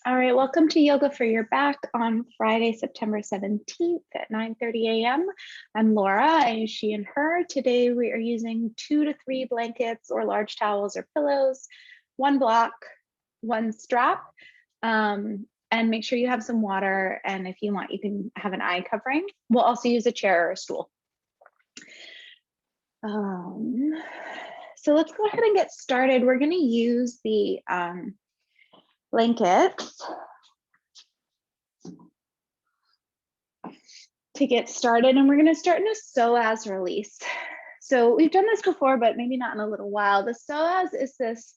All right, welcome to Yoga for Your Back on Friday, September 17th at 9:30 a.m. I'm Laura, I use she and her. Today we are using 2 to 3 blankets or large towels or pillows, one block, one strap, and make sure you have some water. And if you want, you can have an eye covering. We'll also use a chair or a stool. So let's go ahead and get started. We're going to use the blankets to get started, and we're going to start in a psoas release. So we've done this before, but maybe not in a little while. The psoas is this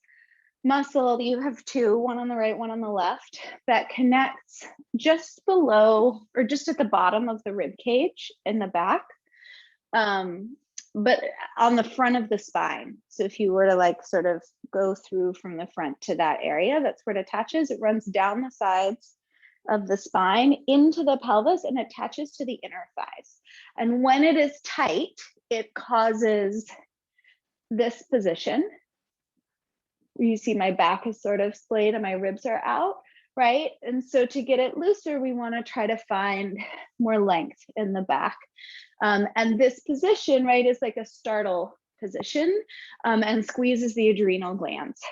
muscle, you have two, one on the right, one on the left, that connects just below or just at the bottom of the rib cage in the back, but on the front of the spine. So if you were to like sort of go through from the front to that area, that's where it attaches. It runs down the sides of the spine into the pelvis and attaches to the inner thighs. And when it is tight, it causes this position. You see my back is sort of splayed and my ribs are out, right? And so to get it looser, we want to try to find more length in the back. And this position, right, is like a startle position and squeezes the adrenal glands.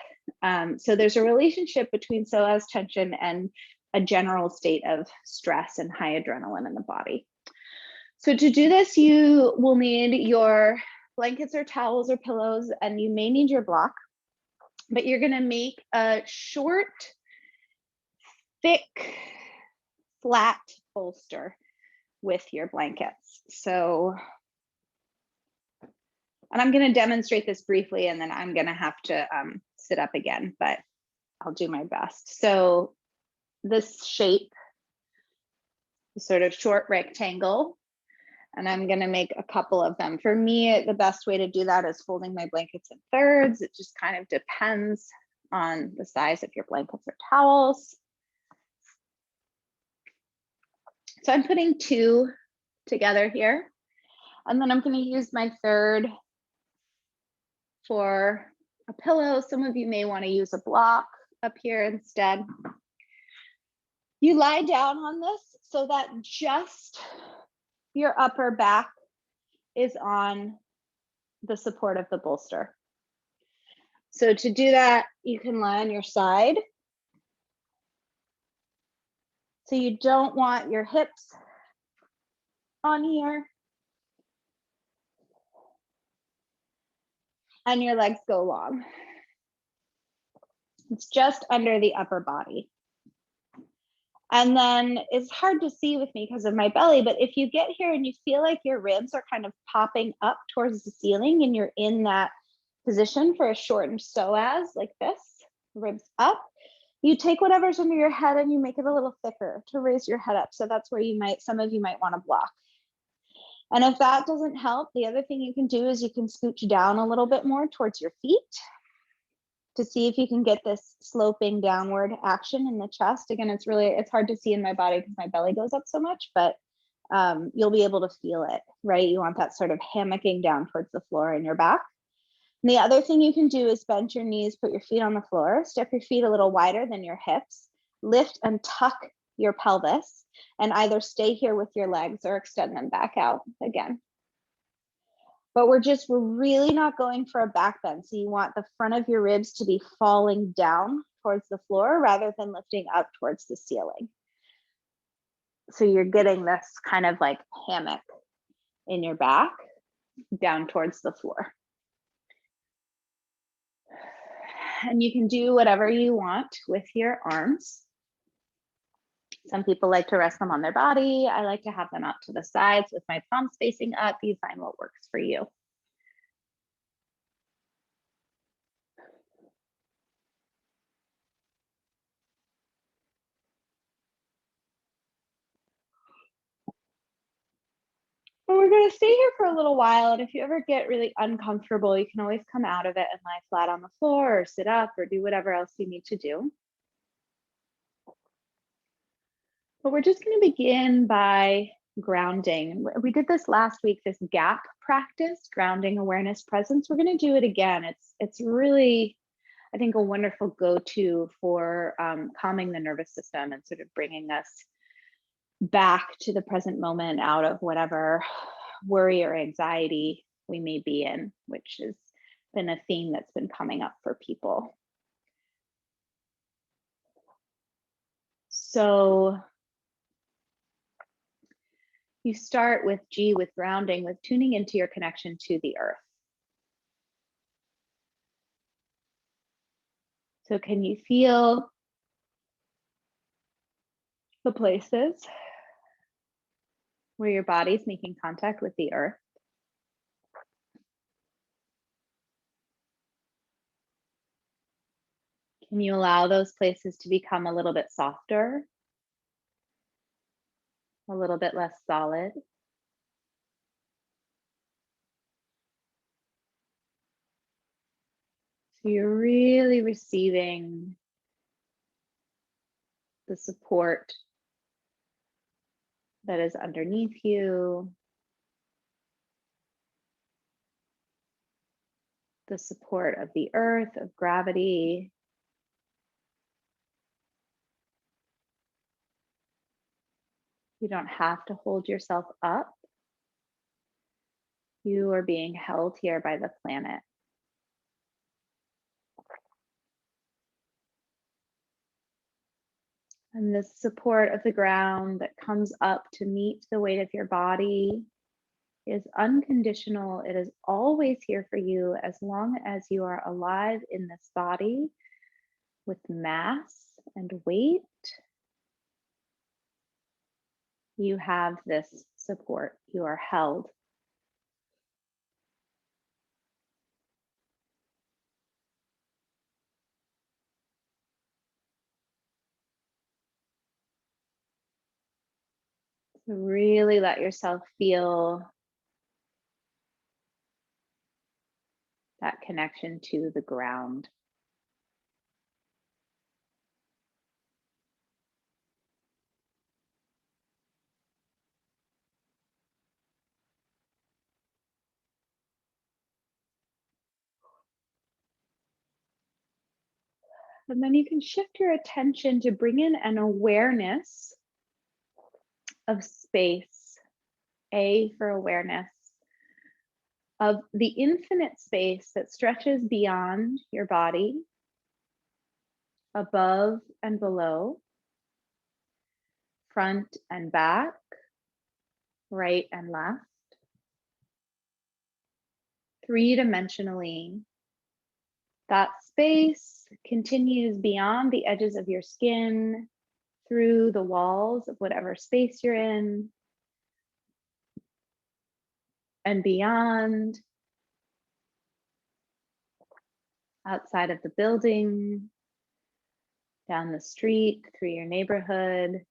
So there's a relationship between psoas tension and a general state of stress and high adrenaline in the body. So to do this, you will need your blankets or towels or pillows, and you may need your block, but you're going to make a short, thick, flat bolster with your blankets. So, and I'm going to demonstrate this briefly, and then I'm going to have to sit up again, but I'll do my best. So this shape, sort of short rectangle, and I'm going to make a couple of them. For me, the best way to do that is folding my blankets in thirds. It just kind of depends on the size of your blankets or towels. So I'm putting two together here, and then I'm going to use my third for a pillow. Some of you may want to use a block up here instead. You lie down on this so that just your upper back is on the support of the bolster. So to do that, you can lie on your side. So you don't want your hips on here. And your legs go long. It's just under the upper body. And then it's hard to see with me because of my belly, but if you get here and you feel like your ribs are kind of popping up towards the ceiling and you're in that position for a shortened psoas like this, ribs up, you take whatever's under your head and you make it a little thicker to raise your head up. So that's where some of you might want to block. And if that doesn't help, the other thing you can do is you can scooch down a little bit more towards your feet to see if you can get this sloping downward action in the chest. Again, it's hard to see in my body because my belly goes up so much, but you'll be able to feel it, right? You want that sort of hammocking down towards the floor in your back. And the other thing you can do is bend your knees, put your feet on the floor, step your feet a little wider than your hips, lift and tuck your pelvis, and either stay here with your legs or extend them back out again. But we're really not going for a back bend. So you want the front of your ribs to be falling down towards the floor rather than lifting up towards the ceiling. So you're getting this kind of like hammock in your back down towards the floor. And you can do whatever you want with your arms. Some people like to rest them on their body. I like to have them out to the sides with my palms facing up. You find what works for you. But we're going to stay here for a little while. And if you ever get really uncomfortable, you can always come out of it and lie flat on the floor or sit up or do whatever else you need to do. But we're just going to begin by grounding. We did this last week, this gap practice, grounding, awareness, presence. We're going to do it again. It's really I think, a wonderful go-to for calming the nervous system and sort of bringing us back to the present moment out of whatever worry or anxiety we may be in, which has been a theme that's been coming up for people. So you start with G, with grounding, with tuning into your connection to the earth. So can you feel the places where your body's making contact with the earth? Can you allow those places to become a little bit softer, a little bit less solid? So you're really receiving the support that is underneath you, the support of the earth, of gravity. You don't have to hold yourself up. You are being held here by the planet. And this support of the ground that comes up to meet the weight of your body is unconditional. It is always here for you as long as you are alive in this body with mass and weight. You have this support. You are held. So really let yourself feel that connection to the ground. And then you can shift your attention to bring in an awareness of space. A for awareness of the infinite space that stretches beyond your body, above and below, front and back, right and left, three-dimensionally. That space continues beyond the edges of your skin, through the walls of whatever space you're in, and beyond, outside of the building, down the street, through your neighborhood,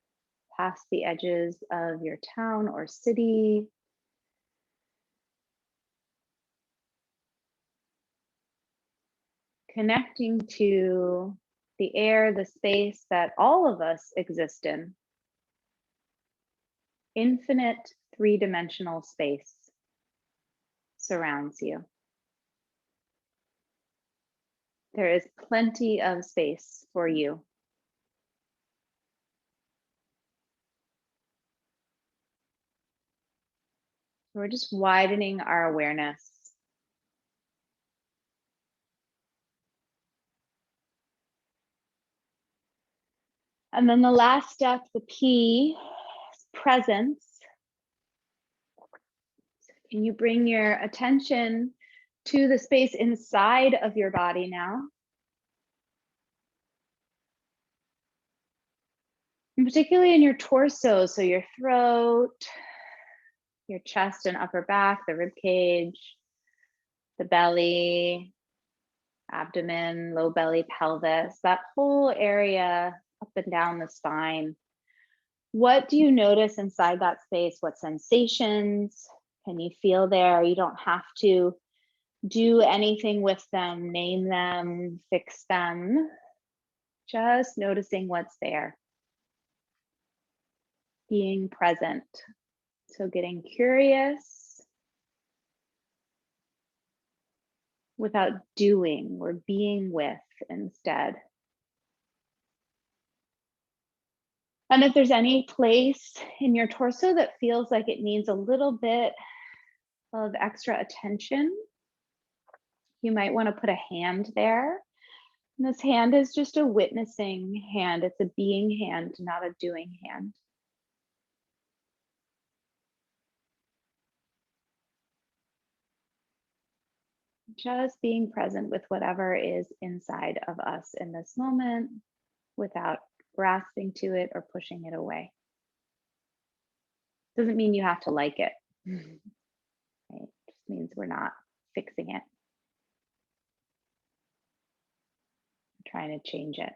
past the edges of your town or city. Connecting to the air, the space that all of us exist in. Infinite three-dimensional space surrounds you. There is plenty of space for you. We're just widening our awareness. And then the last step, the P, is presence. Can you bring your attention to the space inside of your body now? And particularly in your torso, so your throat, your chest and upper back, the rib cage, the belly, abdomen, low belly, pelvis, that whole area up and down the spine. What do you notice inside that space? What sensations can you feel there? You don't have to do anything with them, name them, fix them. Just noticing what's there. Being present. So getting curious without doing. We're being with instead. And if there's any place in your torso that feels like it needs a little bit of extra attention, you might want to put a hand there. And this hand is just a witnessing hand. It's a being hand, not a doing hand. Just being present with whatever is inside of us in this moment without grasping to it or pushing it away. Doesn't mean you have to like it. Right? Just means we're not fixing it, trying to change it.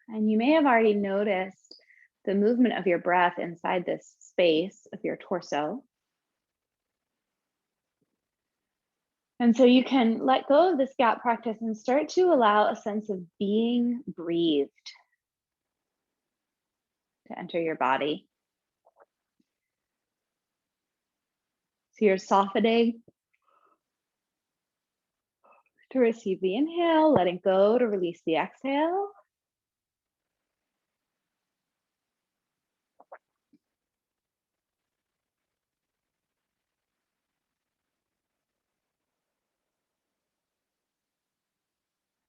And you may have already noticed the movement of your breath inside this space of your torso. And so you can let go of this gap practice and start to allow a sense of being breathed to enter your body. So you're softening to receive the inhale, letting go to release the exhale.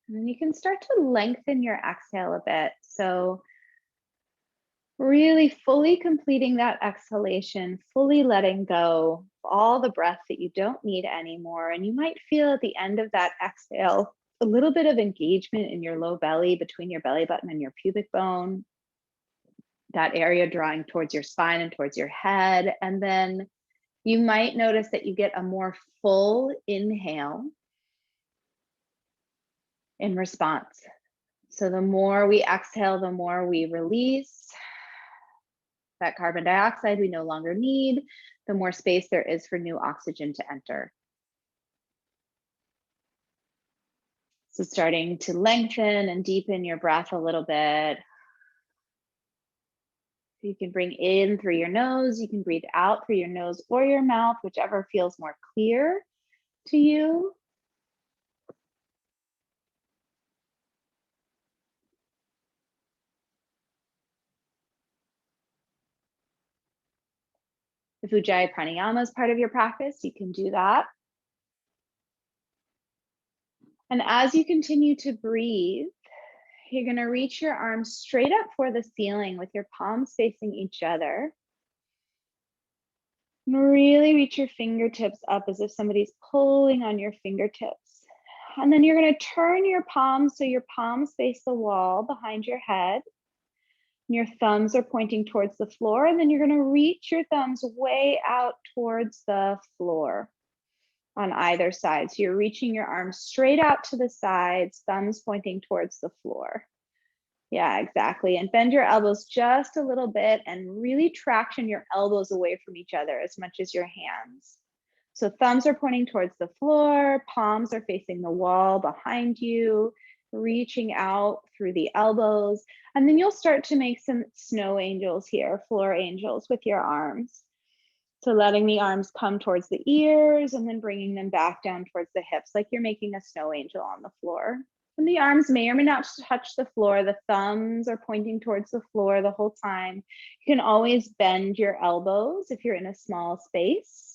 And then you can start to lengthen your exhale a bit. So really fully completing that exhalation, fully letting go of all the breath that you don't need anymore. And you might feel at the end of that exhale, a little bit of engagement in your low belly between your belly button and your pubic bone, that area drawing towards your spine and towards your head. And then you might notice that you get a more full inhale in response. So the more we exhale, the more we release that carbon dioxide we no longer need, the more space there is for new oxygen to enter. So starting to lengthen and deepen your breath a little bit. You can bring in through your nose, you can breathe out through your nose or your mouth, whichever feels more clear to you. If Ujjayi Pranayama is part of your practice, you can do that. And as you continue to breathe, you're going to reach your arms straight up for the ceiling with your palms facing each other. And really reach your fingertips up as if somebody's pulling on your fingertips. And then you're going to turn your palms so your palms face the wall behind your head. And your thumbs are pointing towards the floor. And then you're going to reach your thumbs way out towards the floor on either side. So you're reaching your arms straight out to the sides, thumbs pointing towards the floor. Yeah, exactly. And bend your elbows just a little bit and really traction your elbows away from each other as much as your hands. So thumbs are pointing towards the floor, palms are facing the wall behind you, reaching out through the elbows. And then you'll start to make some snow angels here, floor angels with your arms. So letting the arms come towards the ears and then bringing them back down towards the hips, like you're making a snow angel on the floor. And the arms may or may not touch the floor. The thumbs are pointing towards the floor the whole time. You can always bend your elbows if you're in a small space.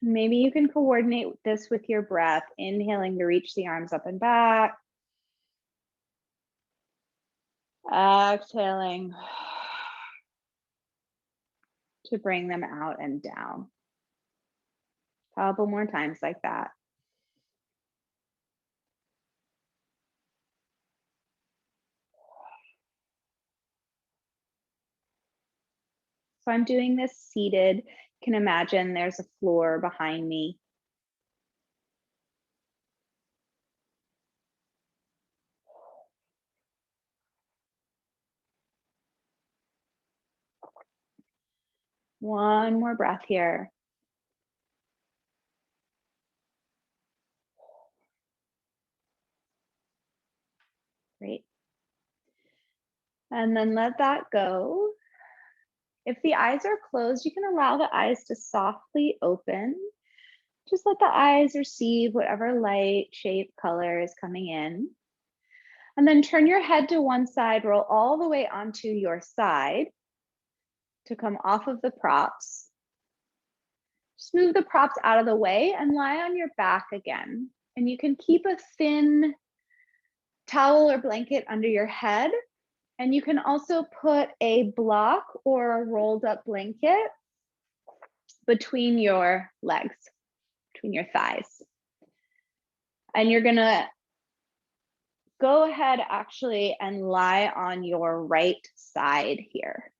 Maybe you can coordinate this with your breath, inhaling to reach the arms up and back. Exhaling to bring them out and down. A couple more times like that. So I'm doing this seated. You can imagine there's a floor behind me. One more breath here. Great. And then let that go. If the eyes are closed, you can allow the eyes to softly open. Just let the eyes receive whatever light, shape, color is coming in. And then turn your head to one side, roll all the way onto your side to come off of the props. Just move the props out of the way and lie on your back again. And you can keep a thin towel or blanket under your head. And you can also put a block or a rolled up blanket between your legs, between your thighs. And you're gonna go ahead actually and lie on your right side here.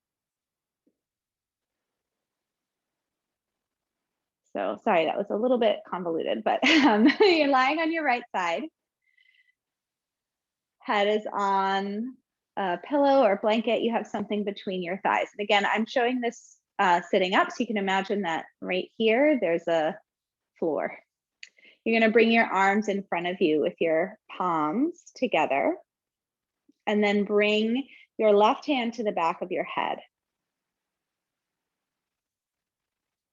So sorry, that was a little bit convoluted, but you're lying on your right side. Head is on a pillow or blanket. You have something between your thighs. And again, I'm showing this sitting up, so you can imagine that right here, there's a floor. You're gonna bring your arms in front of you with your palms together, and then bring your left hand to the back of your head.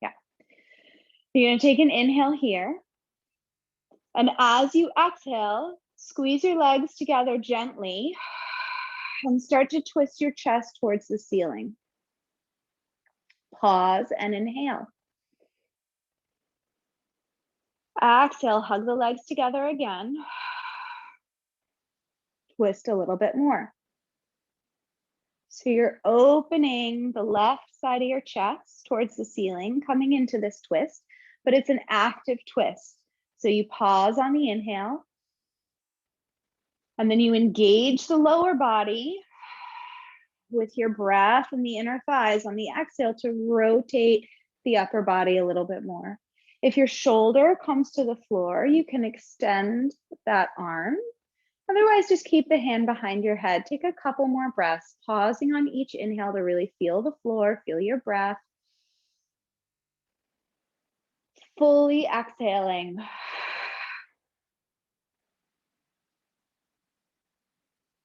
Yeah. You're gonna take an inhale here. And as you exhale, squeeze your legs together gently and start to twist your chest towards the ceiling. Pause and inhale. Exhale, hug the legs together again. Twist a little bit more. So you're opening the left side of your chest towards the ceiling, coming into this twist, but it's an active twist. So you pause on the inhale, and then you engage the lower body with your breath and the inner thighs on the exhale to rotate the upper body a little bit more. If your shoulder comes to the floor, you can extend that arm. Otherwise, just keep the hand behind your head. Take a couple more breaths, pausing on each inhale to really feel the floor, feel your breath. Fully exhaling.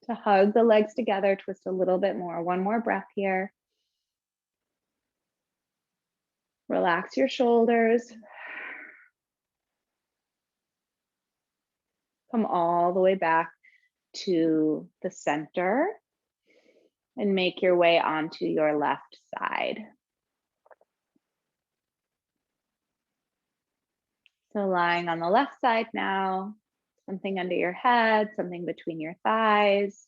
To hug the legs together, twist a little bit more. One more breath here. Relax your shoulders. Come all the way back to the center and make your way onto your left side. So lying on the left side now, something under your head, something between your thighs.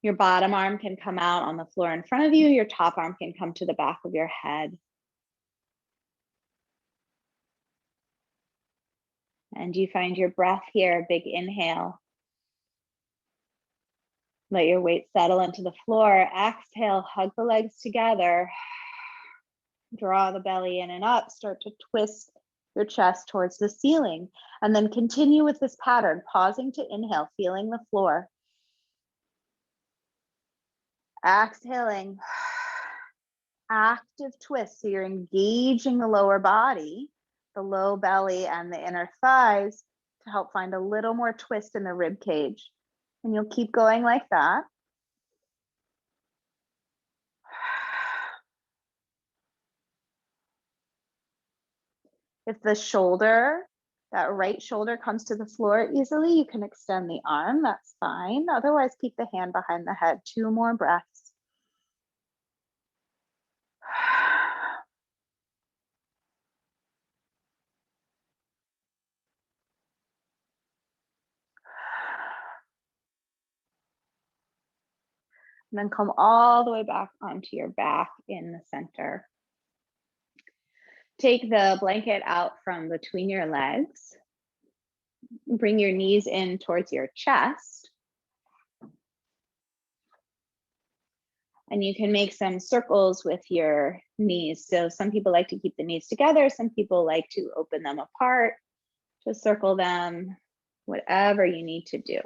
Your bottom arm can come out on the floor in front of you. Your top arm can come to the back of your head. And you find your breath here, big inhale. Let your weight settle into the floor. Exhale, hug the legs together. Draw the belly in and up. Start to twist your chest towards the ceiling. And then continue with this pattern, pausing to inhale, feeling the floor. Exhaling, active twist. So you're engaging the lower body, the low belly and the inner thighs to help find a little more twist in the rib cage. And you'll keep going like that. If the shoulder, that right shoulder comes to the floor easily, you can extend the arm, that's fine. Otherwise, keep the hand behind the head. 2 more breaths. And then come all the way back onto your back in the center. Take the blanket out from between your legs. Bring your knees in towards your chest. And you can make some circles with your knees. So some people like to keep the knees together. Some people like to open them apart, to circle them, whatever you need to do.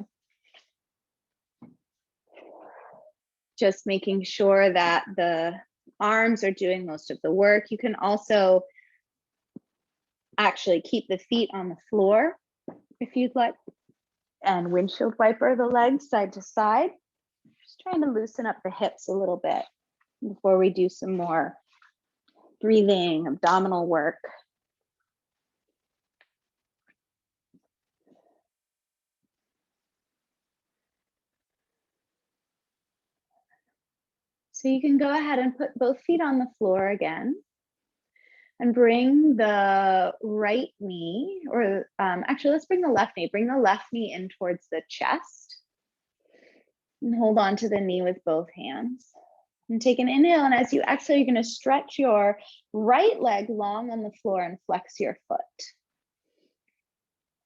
Just making sure that the arms are doing most of the work. You can also actually keep the feet on the floor if you'd like, and windshield wiper the legs side to side. Just trying to loosen up the hips a little bit before we do some more breathing, abdominal work. So you can go ahead and put both feet on the floor again and bring the right knee, or actually let's bring the left knee. Bring the left knee in towards the chest and hold on to the knee with both hands. And take an inhale, and as you exhale, you're going to stretch your right leg long on the floor and flex your foot.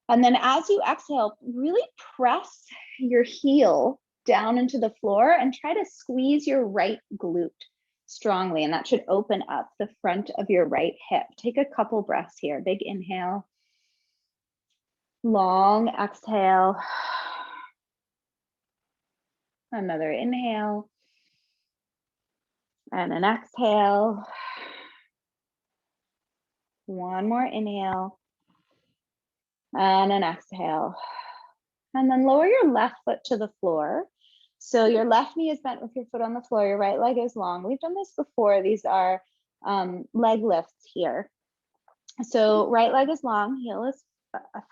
And then as you exhale, really press your heel down into the floor and try to squeeze your right glute strongly, and that should open up the front of your right hip. Take a couple breaths here. Big inhale, long exhale, another inhale, and an exhale. One more inhale and an exhale. And then lower your left foot to the floor. So your left knee is bent with your foot on the floor. Your right leg is long. We've done this before. These are leg lifts here. So right leg is long, heel is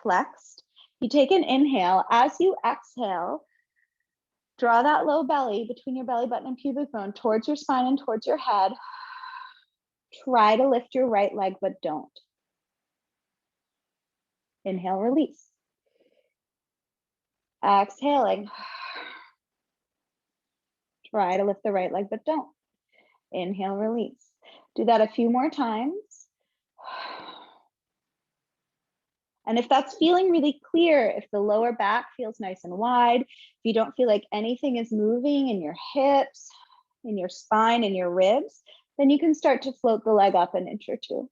flexed. You take an inhale. As you exhale, draw that low belly between your belly button and pubic bone towards your spine and towards your head. Try to lift your right leg, but don't. Inhale, release. Exhaling. Try to lift the right leg, but don't. Inhale, release. Do that a few more times. And if that's feeling really clear, if the lower back feels nice and wide, if you don't feel like anything is moving in your hips, in your spine, in your ribs, then you can start to float the leg up an inch or two.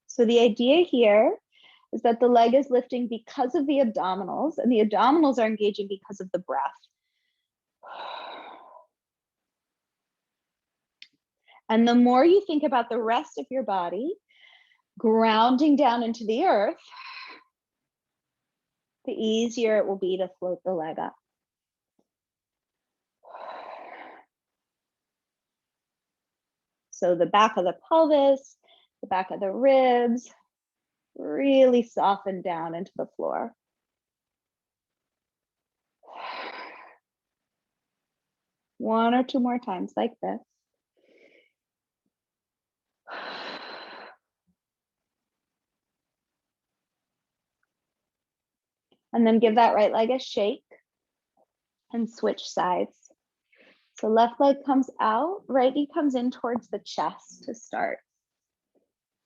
So the idea here is that the leg is lifting because of the abdominals, and the abdominals are engaging because of the breath. And the more you think about the rest of your body grounding down into the earth, the easier it will be to float the leg up. So the back of the pelvis, the back of the ribs, really soften down into the floor. One or two more times like this. And then give that right leg a shake and switch sides. So left leg comes out, right knee comes in towards the chest to start.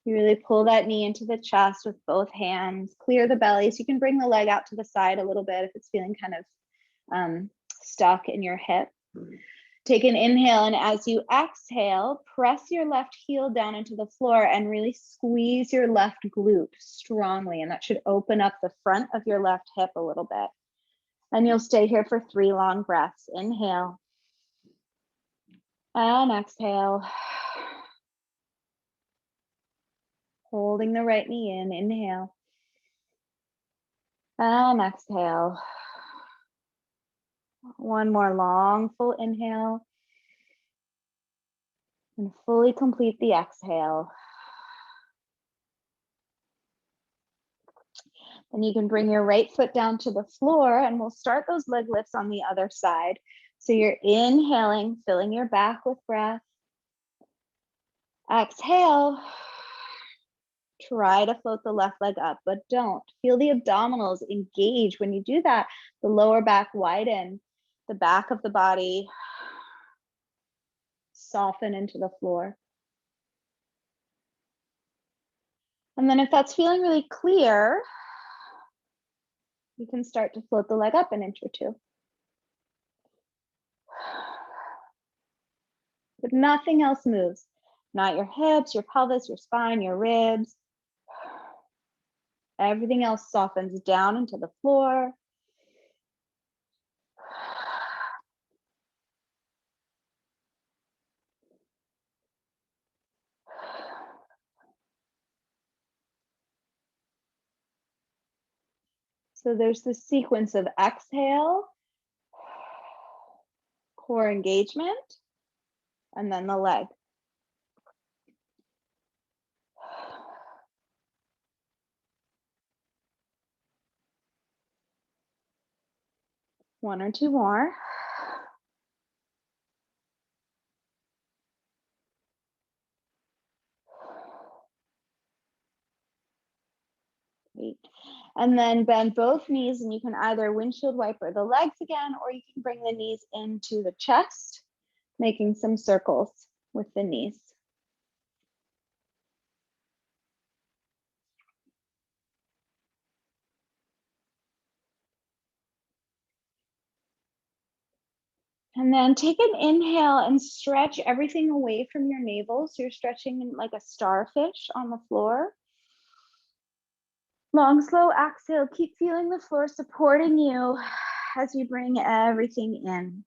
You really pull that knee into the chest with both hands, clear the belly. So you can bring the leg out to the side a little bit if it's feeling kind of stuck in your hip. Take an inhale, and as you exhale, press your left heel down into the floor and really squeeze your left glute strongly. And that should open up the front of your left hip a little bit. And you'll stay here for 3 long breaths. Inhale and exhale. Holding the right knee in. Inhale and exhale. One more long, full inhale. And fully complete the exhale. Then you can bring your right foot down to the floor, and we'll start those leg lifts on the other side. So you're inhaling, filling your back with breath. Exhale. Try to float the left leg up, but don't. Feel the abdominals engage. When you do that, the lower back widen, the back of the body soften into the floor. And then if that's feeling really clear, you can start to float the leg up an inch or two. But nothing else moves. Not your hips, your pelvis, your spine, your ribs. Everything else softens down into the floor. So there's this sequence of exhale, core engagement, and then the leg. One or two more. Great. And then bend both knees, and you can either windshield wiper the legs again, or you can bring the knees into the chest, making some circles with the knees. And then take an inhale and stretch everything away from your navel. So you're stretching like a starfish on the floor. Long, slow exhale. Keep feeling the floor supporting you as you bring everything in.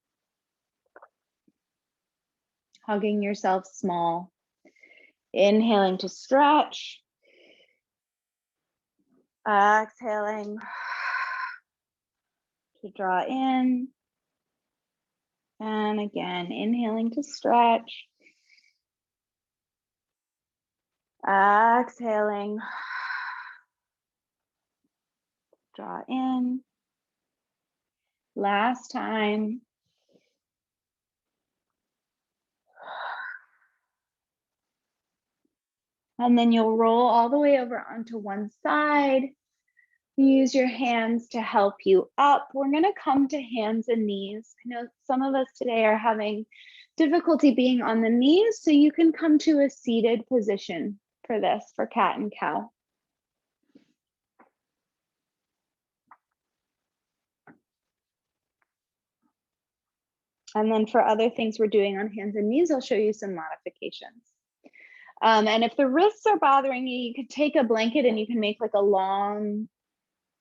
Hugging yourself small. Inhaling to stretch. Exhaling to draw in. And again, inhaling to stretch. Exhaling. Draw in. Last time. And then you'll roll all the way over onto one side. Use your hands to help you up. We're going to come to hands and knees. I know some of us today are having difficulty being on the knees, so you can come to a seated position for this, for cat and cow. And then for other things we're doing on hands and knees, I'll show you some modifications. And if the wrists are bothering you, you could take a blanket and you can make like a long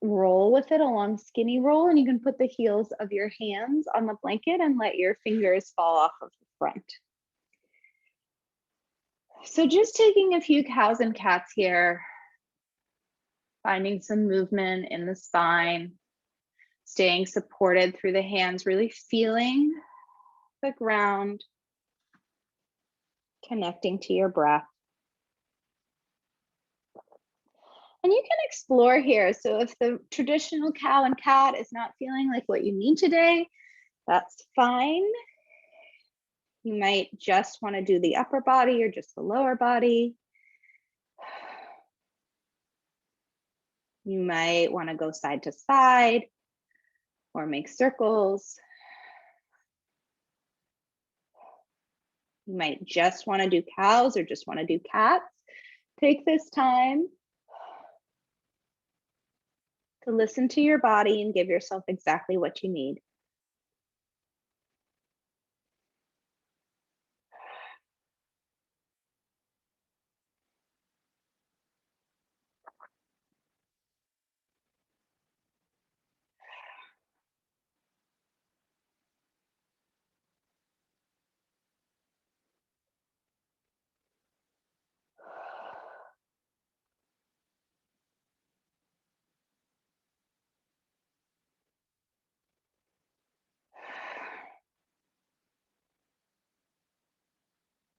roll with it, a long skinny roll, and you can put the heels of your hands on the blanket and let your fingers fall off of the front. So just taking a few cows and cats here, finding some movement in the spine, staying supported through the hands, really feeling the ground, connecting to your breath. And you can explore here. So if the traditional cow and cat is not feeling like what you need today, that's fine. You might just want to do the upper body or just the lower body. You might want to go side to side or make circles. You might just want to do cows or just want to do cats. Take this time to listen to your body and give yourself exactly what you need.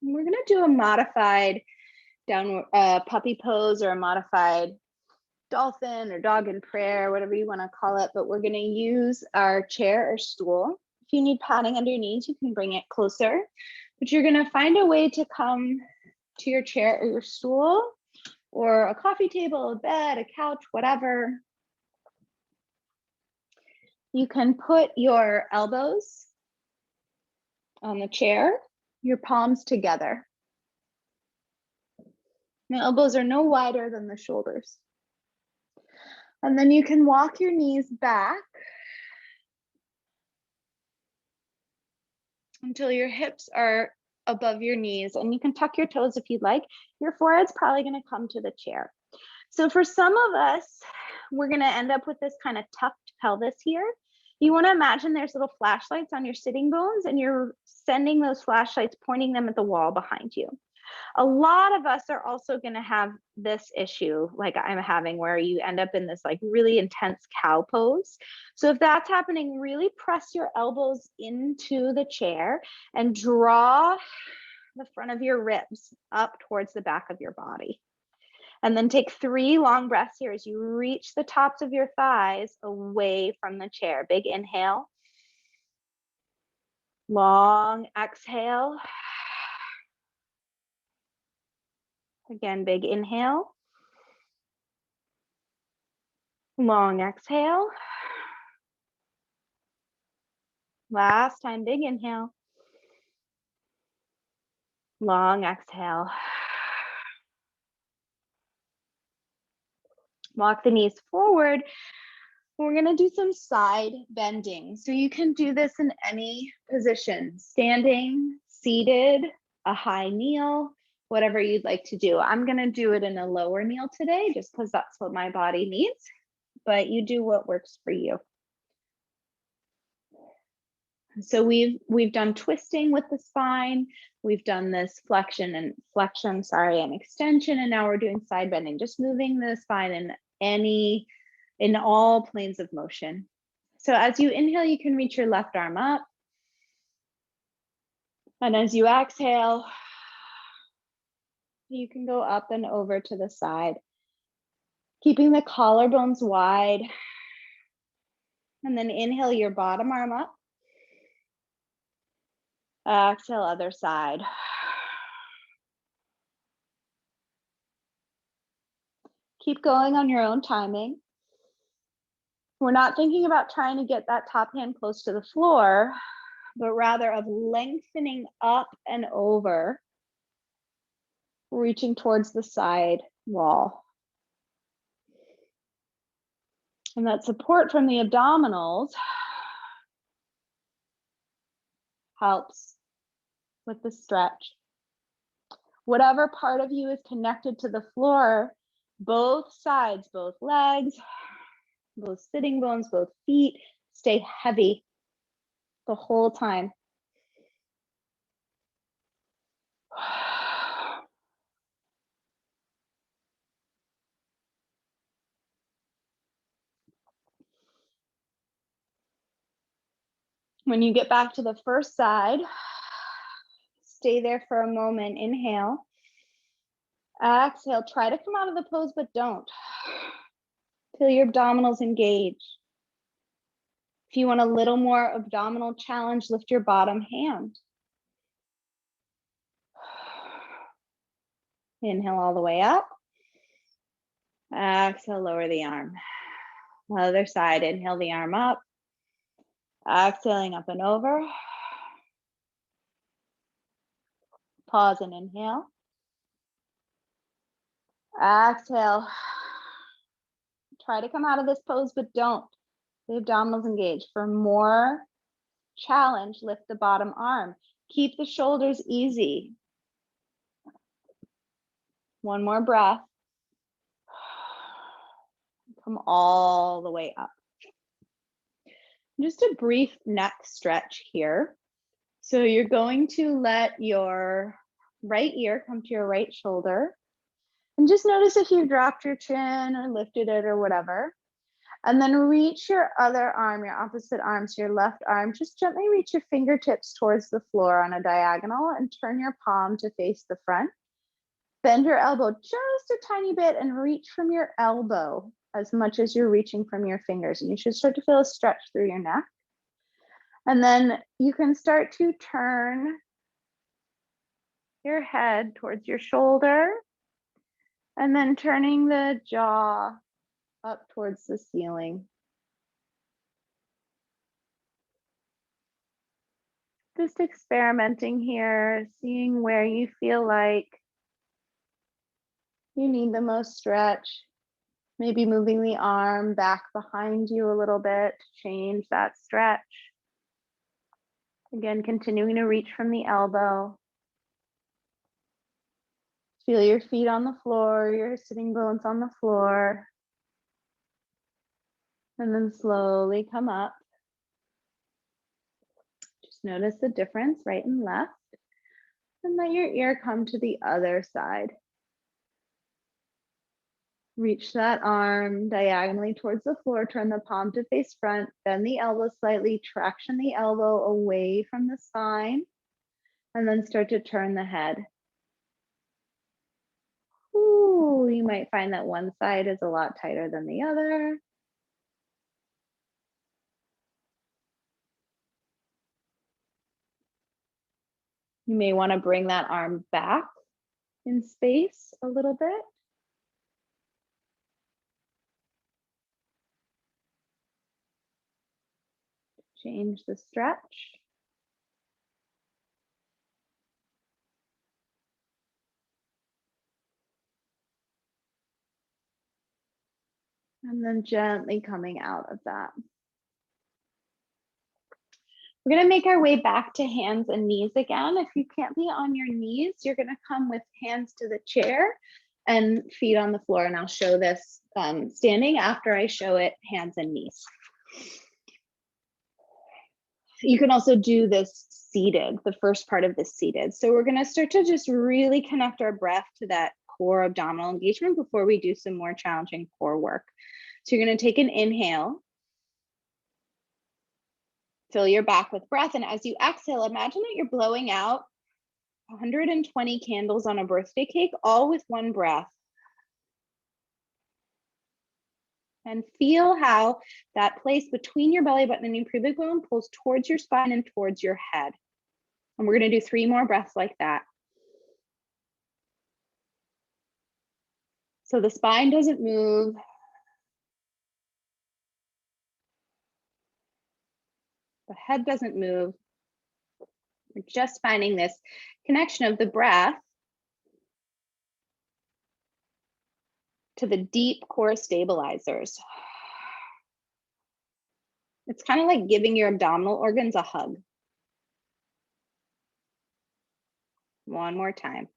We're going to do a modified downward puppy pose or a modified dolphin or dog in prayer, whatever you want to call it, but we're going to use our chair or stool. If you need padding under your knees, you can bring it closer, but you're going to find a way to come to your chair or your stool or a coffee table, a bed, a couch, whatever. You can put your elbows on the chair, your palms together. The elbows are no wider than the shoulders. And then you can walk your knees back until your hips are above your knees, and you can tuck your toes if you'd like. Your forehead's probably going to come to the chair. So for some of us, we're going to end up with this kind of tucked pelvis here. You want to imagine there's little flashlights on your sitting bones, and you're sending those flashlights, pointing them at the wall behind you. A lot of us are also going to have this issue like I'm having, where you end up in this like really intense cow pose. So if that's happening, really press your elbows into the chair and draw the front of your ribs up towards the back of your body. And then take 3 long breaths here as you reach the tops of your thighs away from the chair. Big inhale. Long exhale. Again, big inhale. Long exhale. Last time, big inhale. Long exhale. Walk the knees forward. We're going to do some side bending. So you can do this in any position, standing, seated, a high kneel, whatever you'd like to do. I'm going to do it in a lower kneel today just because that's what my body needs, but you do what works for you. So we've done twisting with the spine. We've done this flexion and extension, and now we're doing side bending, just moving the spine in all planes of motion. So as you inhale, you can reach your left arm up. And as you exhale, you can go up and over to the side, keeping the collarbones wide. And then inhale your bottom arm up. Exhale, other side. Keep going on your own timing. We're not thinking about trying to get that top hand close to the floor, but rather of lengthening up and over, reaching towards the side wall. And that support from the abdominals helps with the stretch. Whatever part of you is connected to the floor, both sides, both legs, both sitting bones, both feet, stay heavy the whole time. When you get back to the first side, stay there for a moment. Inhale. Exhale. Try to come out of the pose, but don't. Feel your abdominals engage. If you want a little more abdominal challenge, lift your bottom hand. Inhale all the way up. Exhale, lower the arm. Other side, inhale the arm up. Exhaling up and over. Pause and inhale. Exhale. Try to come out of this pose, but don't. The abdominals engage. For more challenge, lift the bottom arm. Keep the shoulders easy. One more breath. Come all the way up. Just a brief neck stretch here. So you're going to let your right ear come to your right shoulder. And just notice if you dropped your chin or lifted it or whatever. And then reach your other arm, your opposite arm, so your left arm. Just gently reach your fingertips towards the floor on a diagonal and turn your palm to face the front. Bend your elbow just a tiny bit and reach from your elbow as much as you're reaching from your fingers. And you should start to feel a stretch through your neck. And then you can start to turn your head towards your shoulder and then turning the jaw up towards the ceiling. Just experimenting here, seeing where you feel like you need the most stretch. Maybe moving the arm back behind you a little bit to change that stretch. Again, continuing to reach from the elbow. Feel your feet on the floor, your sitting bones on the floor. And then slowly come up. Just notice the difference, right and left. And let your ear come to the other side. Reach that arm diagonally towards the floor, turn the palm to face front, bend the elbow slightly, traction the elbow away from the spine, and then start to turn the head. Ooh, you might find that one side is a lot tighter than the other. You may want to bring that arm back in space a little bit. Change the stretch. And then gently coming out of that. We're going to make our way back to hands and knees again. If you can't be on your knees, you're going to come with hands to the chair and feet on the floor. And I'll show this standing after I show it hands and knees. You can also do this seated, the first part of this seated. So we're going to start to just really connect our breath to that core abdominal engagement before we do some more challenging core work. So you're going to take an inhale. Fill your back with breath. And as you exhale, imagine that you're blowing out 120 candles on a birthday cake, all with one breath. And feel how that place between your belly button and your pubic bone pulls towards your spine and towards your head. And we're going to do 3 more breaths like that. So the spine doesn't move. The head doesn't move. We're just finding this connection of the breath to the deep core stabilizers. It's kind of like giving your abdominal organs a hug. One more time.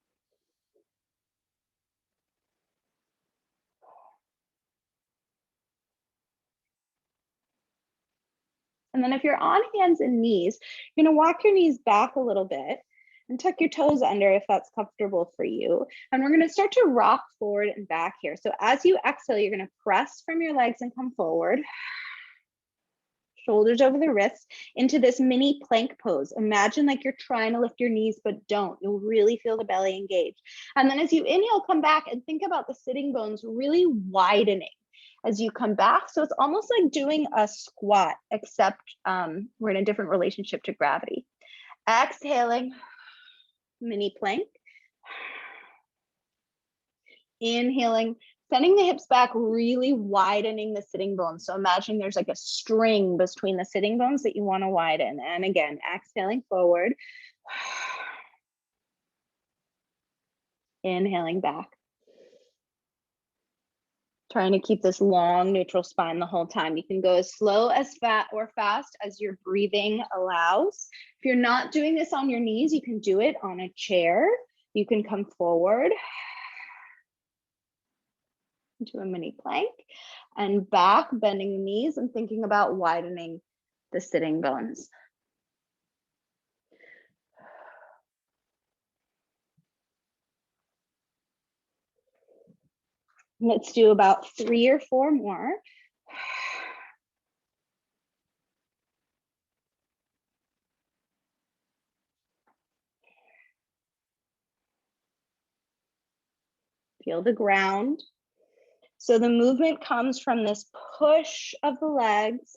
And then if you're on hands and knees, you're going to walk your knees back a little bit and tuck your toes under if that's comfortable for you. And we're going to start to rock forward and back here. So as you exhale, you're going to press from your legs and come forward. Shoulders over the wrists into this mini plank pose. Imagine like you're trying to lift your knees, but don't. You'll really feel the belly engage. And then as you inhale, come back and think about the sitting bones really widening as you come back. So it's almost like doing a squat, except we're in a different relationship to gravity. Exhaling, mini plank. Inhaling, sending the hips back, really widening the sitting bones. So imagine there's like a string between the sitting bones that you want to widen. And again, exhaling forward. Inhaling back. Trying to keep this long neutral spine the whole time. You can go as slow as fast as your breathing allows. If you're not doing this on your knees, you can do it on a chair. You can come forward into a mini plank and back, bending the knees and thinking about widening the sitting bones. Let's do about 3 or 4 more. Feel the ground. So the movement comes from this push of the legs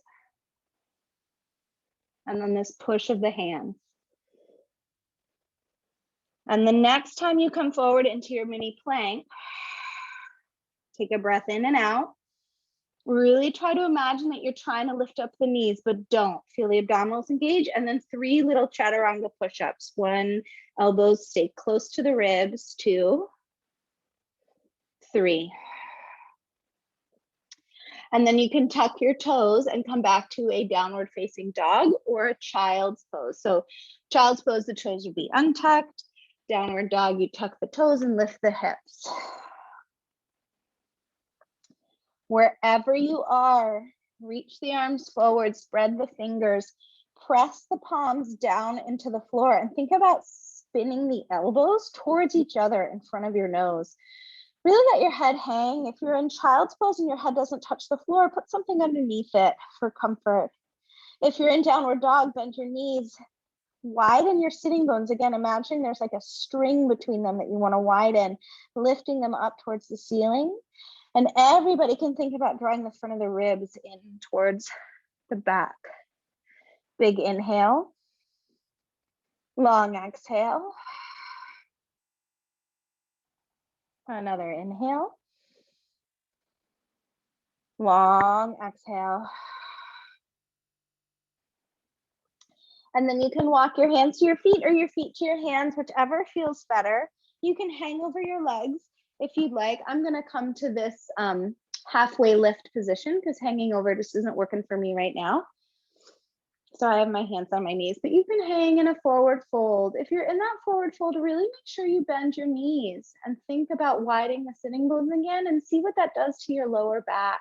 and then this push of the hands. And the next time you come forward into your mini plank, take a breath in and out. Really try to imagine that you're trying to lift up the knees, but don't. Feel the abdominals engage. And then 3 little chaturanga push-ups. 1, elbows stay close to the ribs. 2, 3. And then you can tuck your toes and come back to a downward facing dog or a child's pose. So child's pose, the toes would be untucked. Downward dog, you tuck the toes and lift the hips. Wherever you are, reach the arms forward, spread the fingers, press the palms down into the floor, and think about spinning the elbows towards each other in front of your nose. Really let your head hang. If you're in child's pose and your head doesn't touch the floor, put something underneath it for comfort. If you're in downward dog, bend your knees, widen your sitting bones. Again, imagine there's like a string between them that you want to widen, lifting them up towards the ceiling. And everybody can think about drawing the front of the ribs in towards the back. Big inhale, long exhale. Another inhale, long exhale. And then you can walk your hands to your feet or your feet to your hands, whichever feels better. You can hang over your legs if you'd like. I'm going to come to this halfway lift position because hanging over just isn't working for me right now. So I have my hands on my knees, but you can hang in a forward fold. If you're in that forward fold, really make sure you bend your knees and think about widening the sitting bones again and see what that does to your lower back.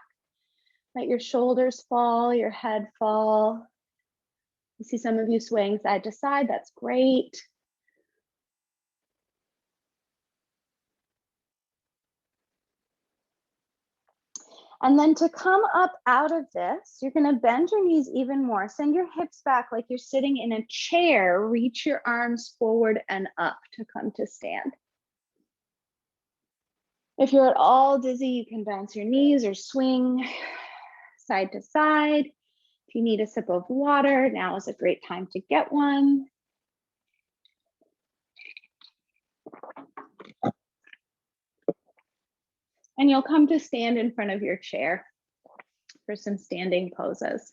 Let your shoulders fall, your head fall. You see some of you swaying side to side, that's great. And then to come up out of this, you're going to bend your knees even more. Send your hips back like you're sitting in a chair. Reach your arms forward and up to come to stand. If you're at all dizzy, you can bounce your knees or swing side to side. If you need a sip of water, now is a great time to get one. And you'll come to stand in front of your chair for some standing poses.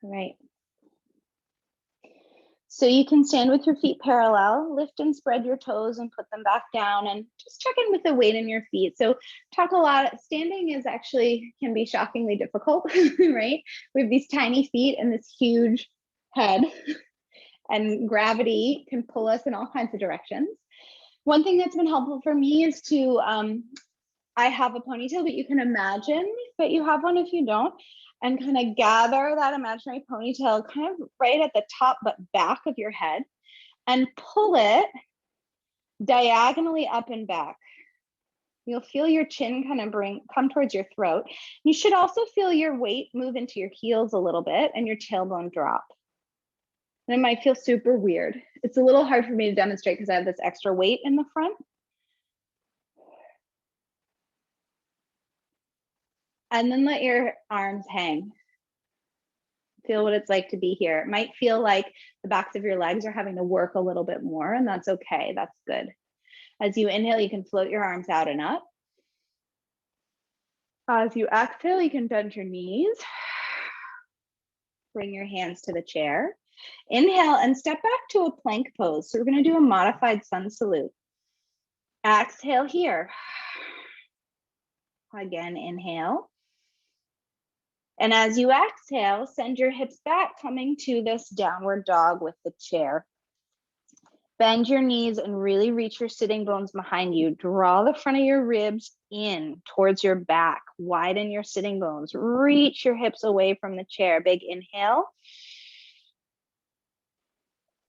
All right. So you can stand with your feet parallel, lift and spread your toes and put them back down, and just check in with the weight in your feet. So talk a lot, standing is actually can be shockingly difficult, right? We have these tiny feet and this huge head, and gravity can pull us in all kinds of directions. One thing that's been helpful for me is to, I have a ponytail, but you can imagine that you have one if you don't, and kind of gather that imaginary ponytail kind of right at the top but back of your head and pull it diagonally up and back. You'll feel your chin kind of come towards your throat. You should also feel your weight move into your heels a little bit and your tailbone drop. And it might feel super weird. It's a little hard for me to demonstrate because I have this extra weight in the front. And then let your arms hang. Feel what it's like to be here. It might feel like the backs of your legs are having to work a little bit more, and that's okay, that's good. As you inhale, you can float your arms out and up. As you exhale, you can bend your knees. Bring your hands to the chair. Inhale and step back to a plank pose. So we're going to do a modified sun salute. Exhale here. Again, inhale. And as you exhale, send your hips back, coming to this downward dog with the chair. Bend your knees and really reach your sitting bones behind you. Draw the front of your ribs in towards your back. Widen your sitting bones. Reach your hips away from the chair. Big inhale.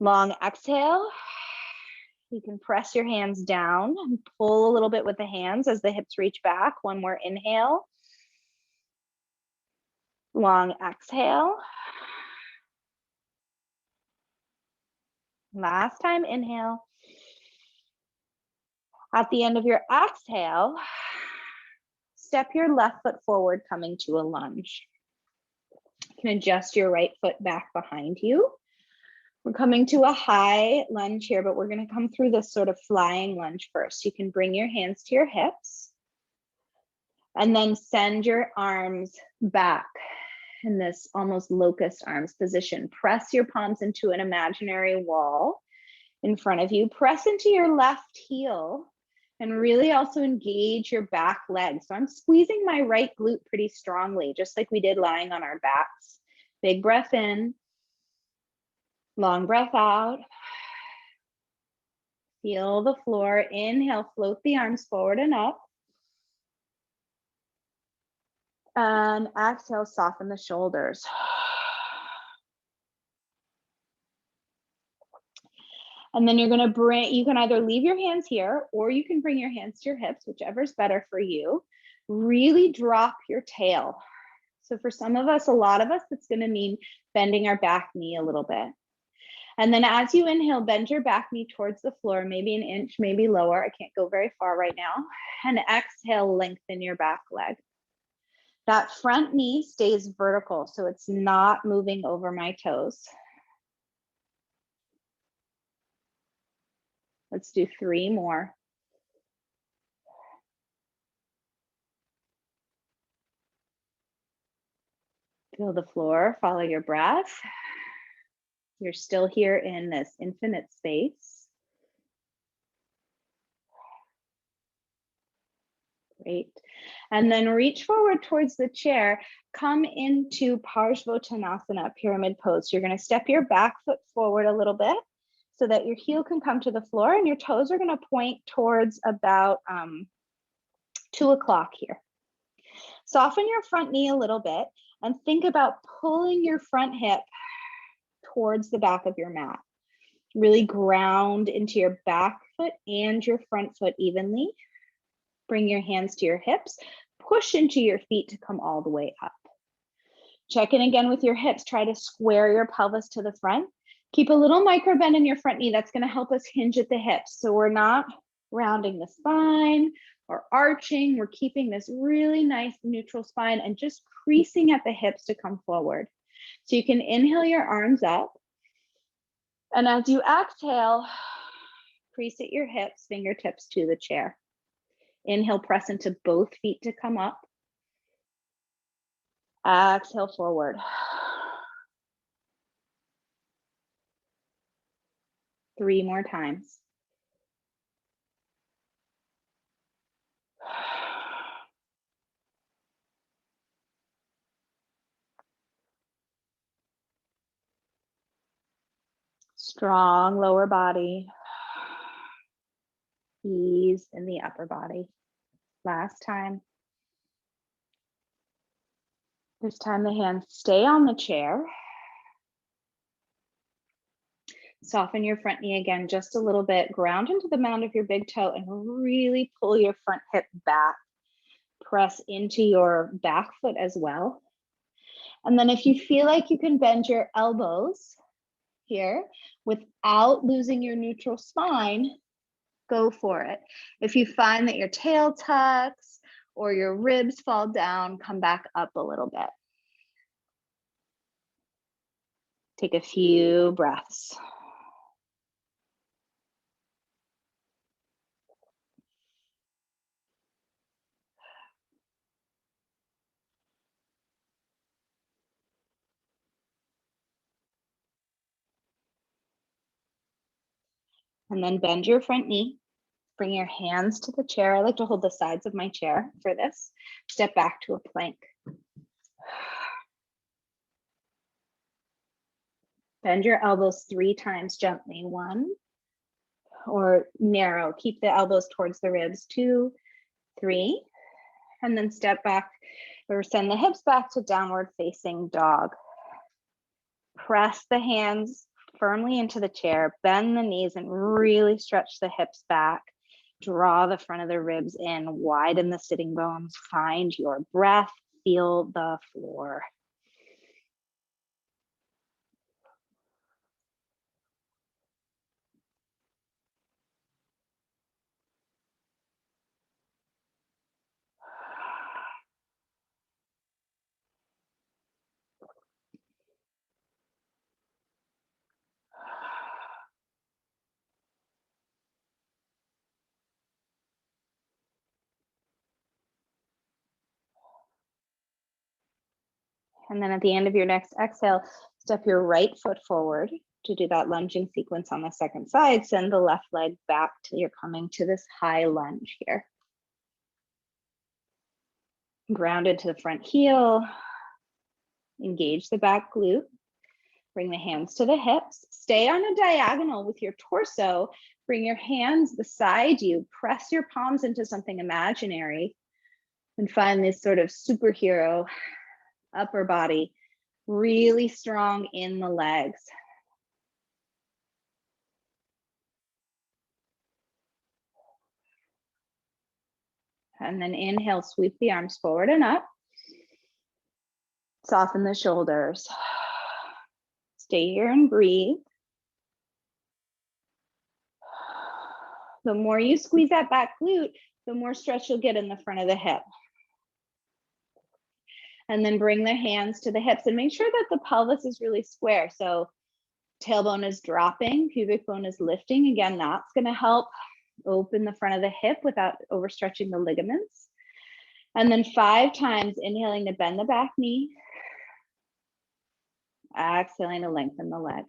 Long exhale. You can press your hands down and pull a little bit with the hands as the hips reach back. One more inhale. Long exhale. Last time, inhale. At the end of your exhale, step your left foot forward, coming to a lunge. You can adjust your right foot back behind you. We're coming to a high lunge here, but we're going to come through this sort of flying lunge first. You can bring your hands to your hips and then send your arms back in this almost locust arms position. Press your palms into an imaginary wall in front of you. Press into your left heel And really also engage your back leg. So I'm squeezing my right glute pretty strongly, just like we did lying on our backs. Big breath in, long breath out. Feel the floor. Inhale, float the arms forward and up. And exhale, soften the shoulders. And then you're gonna you can either leave your hands here or you can bring your hands to your hips, whichever's better for you. Really drop your tail. So for some of us, a lot of us, it's gonna mean bending our back knee a little bit. And then as you inhale, bend your back knee towards the floor, maybe an inch, maybe lower. I can't go very far right now. And exhale, lengthen your back leg. That front knee stays vertical, so it's not moving over my toes. Let's do 3 more. Feel the floor, follow your breath. You're still here in this infinite space. Great. And then reach forward towards the chair. Come into Parsvottanasana, pyramid pose. You're going to step your back foot forward a little bit so that your heel can come to the floor and your toes are going to point towards about 2 o'clock here. Soften your front knee a little bit and think about pulling your front hip towards the back of your mat. Really ground into your back foot and your front foot evenly. Bring your hands to your hips. Push into your feet to come all the way up. Check in again with your hips. Try to square your pelvis to the front. Keep a little micro bend in your front knee. That's going to help us hinge at the hips. So we're not rounding the spine or arching. We're keeping this really nice neutral spine and just creasing at the hips to come forward. So you can inhale your arms up. And as you exhale, crease at your hips, fingertips to the chair. Inhale, press into both feet to come up. Exhale, forward. 3 more times. Strong lower body. Ease in the upper body. Last time. This time the hands stay on the chair. Soften your front knee again just a little bit. Ground into the mound of your big toe and really pull your front hip back. Press into your back foot as well. And then if you feel like you can bend your elbows here without losing your neutral spine, go for it. If you find that your tail tucks or your ribs fall down, come back up a little bit. Take a few breaths. And then bend your front knee. Bring your hands to the chair. I like to hold the sides of my chair for this. Step back to a plank. Bend your elbows 3 times gently. 1, or narrow. Keep the elbows towards the ribs. 2, 3, and then step back or send the hips back to downward facing dog. Press the hands firmly into the chair, bend the knees and really stretch the hips back. Draw the front of the ribs in, widen the sitting bones, find your breath, feel the floor. And then at the end of your next exhale, step your right foot forward. to do that lunging sequence on the second side, send the left leg back till you're coming to this high lunge here. Grounded to the front heel. Engage the back glute. Bring the hands to the hips. Stay on a diagonal with your torso. Bring your hands beside you. Press your palms into something imaginary. And find this sort of superhero upper body, really strong in the legs. And then inhale, sweep the arms forward and up. Soften the shoulders. Stay here and breathe. The more you squeeze that back glute, the more stretch you'll get in the front of the hip. And then bring the hands to the hips and make sure that the pelvis is really square. So tailbone is dropping, pubic bone is lifting. Again, that's going to help open the front of the hip without overstretching the ligaments. And then 5 times, inhaling to bend the back knee. Exhaling to lengthen the leg.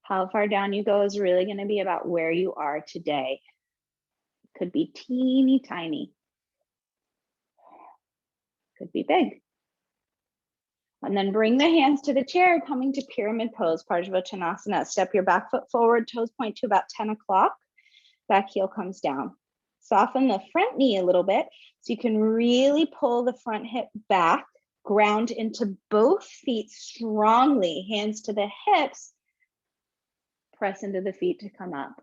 How far down you go is really going to be about where you are today. It could be teeny tiny. Could be big. And then bring the hands to the chair, coming to pyramid pose, Parsvottanasana. Step your back foot forward, toes point to about 10 o'clock. Back heel comes down. Soften the front knee a little bit so you can really pull the front hip back, ground into both feet strongly, hands to the hips, press into the feet to come up.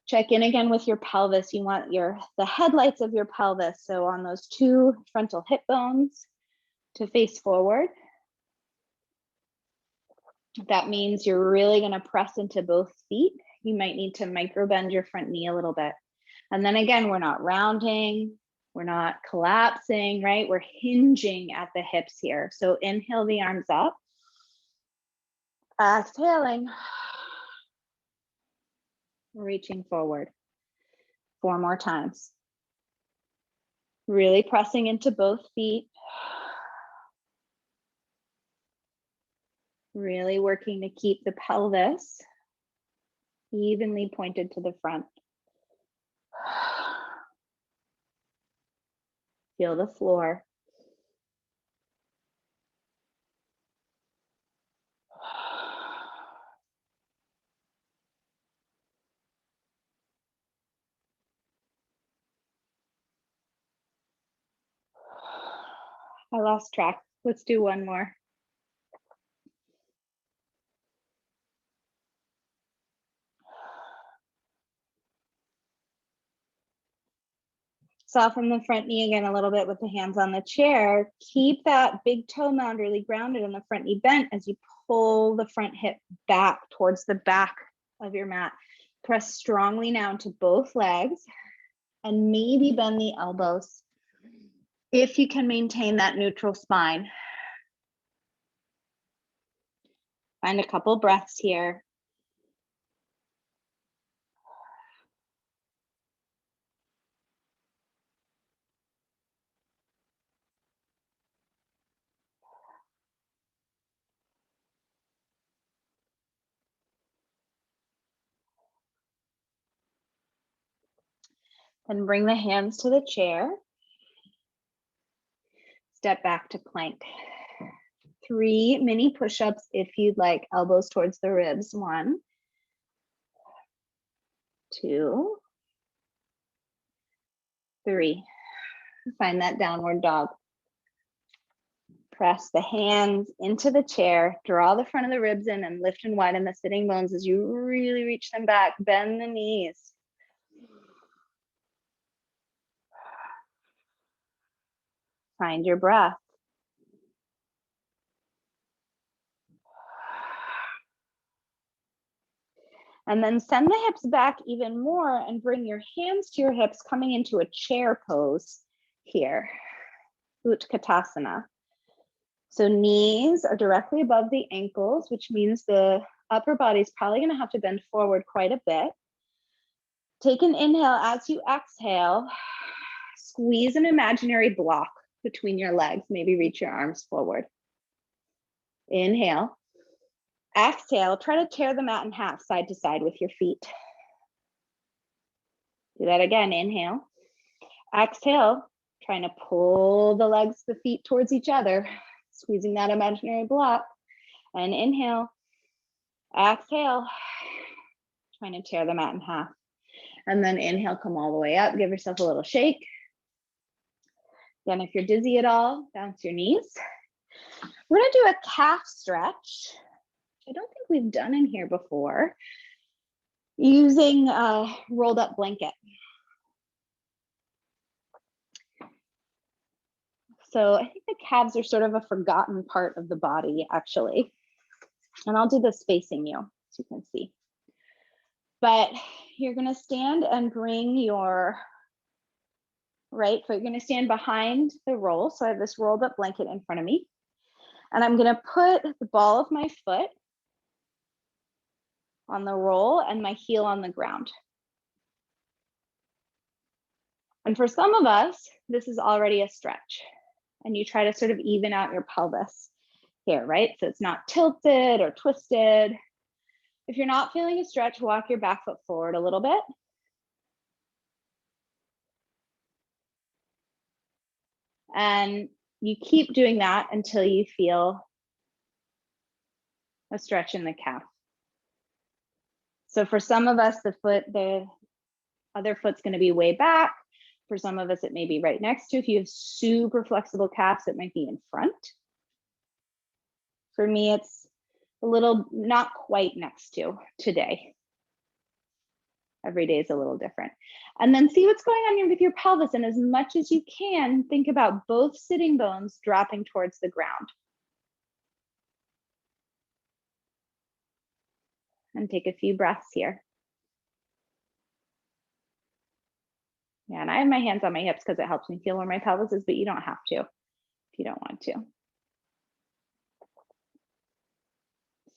Check in again with your pelvis. You want the headlights of your pelvis, so on those 2 frontal hip bones, to face forward. That means you're really going to press into both feet. You might need to micro bend your front knee a little bit. And then again, we're not rounding, we're not collapsing, right? We're hinging at the hips here. So inhale the arms up. Exhaling. Reaching forward. 4 more times. Really pressing into both feet. Really working to keep the pelvis evenly pointed to the front. Feel the floor. I lost track. Let's do one more. Soften the front knee again a little bit with the hands on the chair. Keep that big toe mound really grounded and the front knee bent as you pull the front hip back towards the back of your mat. Press strongly now into both legs and maybe bend the elbows if you can maintain that neutral spine. Find a couple breaths here. Then bring the hands to the chair. Step back to plank. 3 mini push-ups if you'd like, elbows towards the ribs. 1, 2, 3. Find that downward dog. Press the hands into the chair, draw the front of the ribs in and lift and widen the sitting bones as you really reach them back. Bend the knees. Find your breath. And then send the hips back even more and bring your hands to your hips, coming into a chair pose here, Utkatasana. So knees are directly above the ankles, which means the upper body is probably going to have to bend forward quite a bit. Take an inhale. As you exhale, squeeze an imaginary block between your legs. Maybe reach your arms forward. Inhale. Exhale. Try to tear the mat in half, side to side with your feet. Do that again. Inhale. Exhale. Trying to pull the legs, the feet towards each other, squeezing that imaginary block. And inhale. Exhale. Trying to tear the mat in half. And then inhale, come all the way up. Give yourself a little shake. Again, if you're dizzy at all, bounce your knees. We're gonna do a calf stretch. I don't think we've done in here before. Using a rolled up blanket. So I think the calves are sort of a forgotten part of the body, actually. And I'll do this facing you, so you can see. But you're gonna stand and bring your right foot. You're gonna stand behind the roll. So I have this rolled up blanket in front of me. And I'm gonna put the ball of my foot on the roll and my heel on the ground. And for some of us, this is already a stretch. And you try to sort of even out your pelvis here, right? So it's not tilted or twisted. If you're not feeling a stretch, walk your back foot forward a little bit. And you keep doing that until you feel a stretch in the calf. So for some of us, the other foot's going to be way back. For some of us, it may be right next to. If you have super flexible calves, it might be in front. For me, it's a little not quite next to today. Every day is a little different. And then see what's going on with your pelvis. And as much as you can, think about both sitting bones dropping towards the ground. And take a few breaths here. Yeah, and I have my hands on my hips because it helps me feel where my pelvis is, but you don't have to if you don't want to.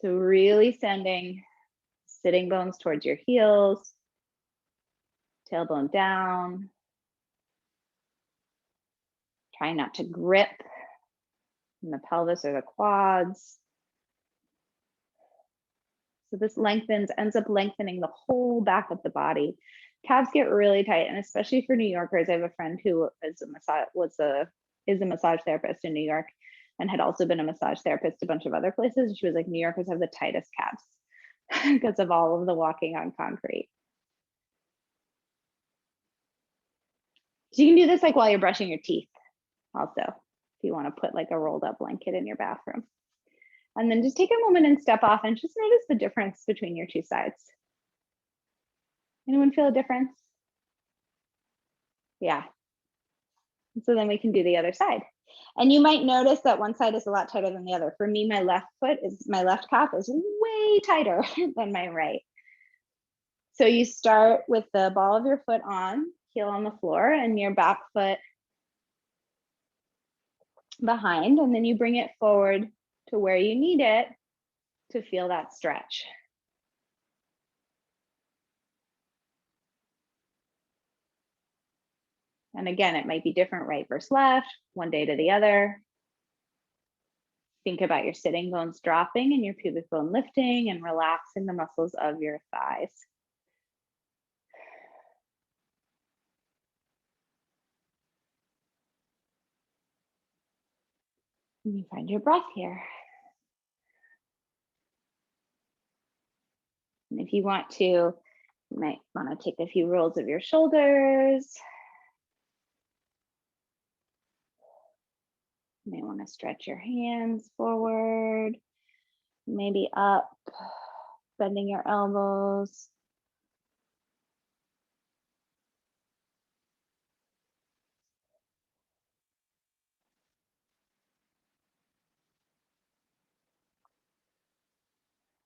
So really sending sitting bones towards your heels, tailbone down. Try not to grip in the pelvis or the quads. So this ends up lengthening the whole back of the body. Calves get really tight, and especially for New Yorkers. I have a friend who is a massage therapist in New York and had also been a massage therapist a bunch of other places. She was like, New Yorkers have the tightest calves because of all of the walking on concrete. So you can do this like while you're brushing your teeth also, if you want to put like a rolled up blanket in your bathroom. And then just take a moment and step off and just notice the difference between your two sides. Anyone feel a difference? Yeah. So then we can do the other side. And you might notice that one side is a lot tighter than the other. For me, my left calf is way tighter than my right. So you start with the ball of your foot on, heel on the floor, and your back foot behind, and then you bring it forward to where you need it to feel that stretch. And again, it might be different right versus left, one day to the other. Think about your sitting bones dropping and your pubic bone lifting and relaxing the muscles of your thighs. And you find your breath here. And if you want to, you might want to take a few rolls of your shoulders. You may want to stretch your hands forward, maybe up, bending your elbows.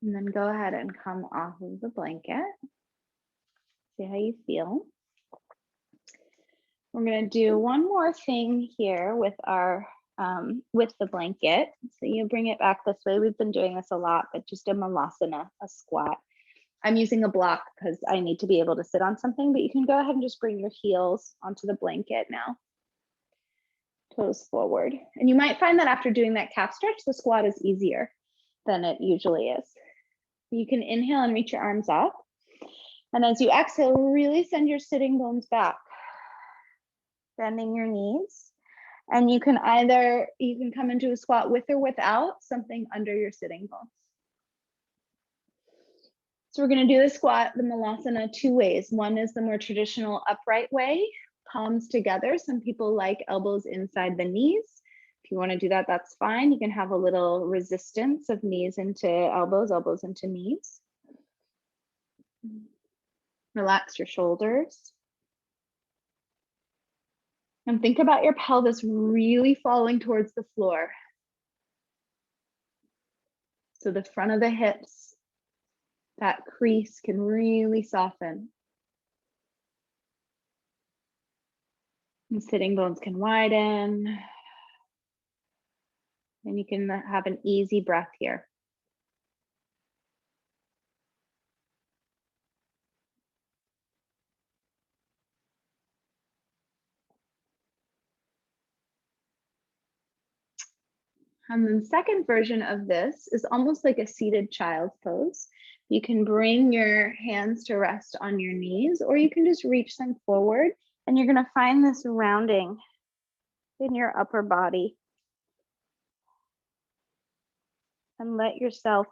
And then go ahead and come off of the blanket. See how you feel. We're going to do one more thing here with our with the blanket. So you bring it back this way. We've been doing this a lot, but just a malasana, a squat. I'm using a block because I need to be able to sit on something, but you can go ahead and just bring your heels onto the blanket now. Toes forward. And you might find that after doing that calf stretch, the squat is easier than it usually is. You can inhale and reach your arms up. And as you exhale, really send your sitting bones back, bending your knees. And you can come into a squat with or without something under your sitting bones. So we're going to do the squat, the malasana, two ways. One is the more traditional upright way, palms together. Some people like elbows inside the knees. If you want to do that, that's fine. You can have a little resistance of knees into elbows, elbows into knees. Relax your shoulders. And think about your pelvis really falling towards the floor. So the front of the hips, that crease can really soften. And sitting bones can widen. And you can have an easy breath here. And then the second version of this is almost like a seated child's pose. You can bring your hands to rest on your knees, or you can just reach them forward, and you're going to find this rounding in your upper body. And let yourself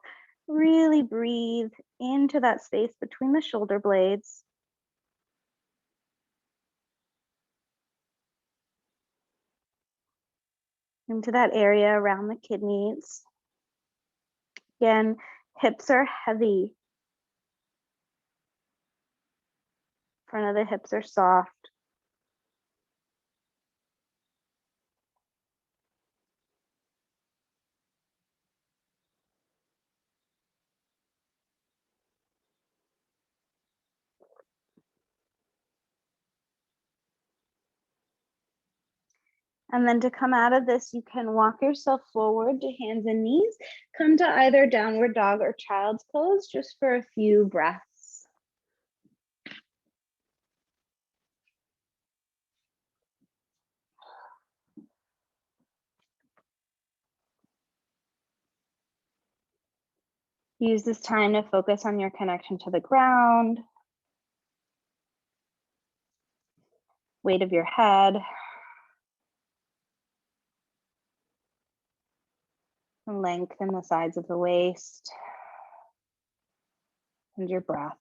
really breathe into that space between the shoulder blades. Into that area around the kidneys. Again, hips are heavy. Front of the hips are soft. And then to come out of this, you can walk yourself forward to hands and knees. Come to either downward dog or child's pose just for a few breaths. Use this time to focus on your connection to the ground, weight of your head, length in the sides of the waist, and your breath.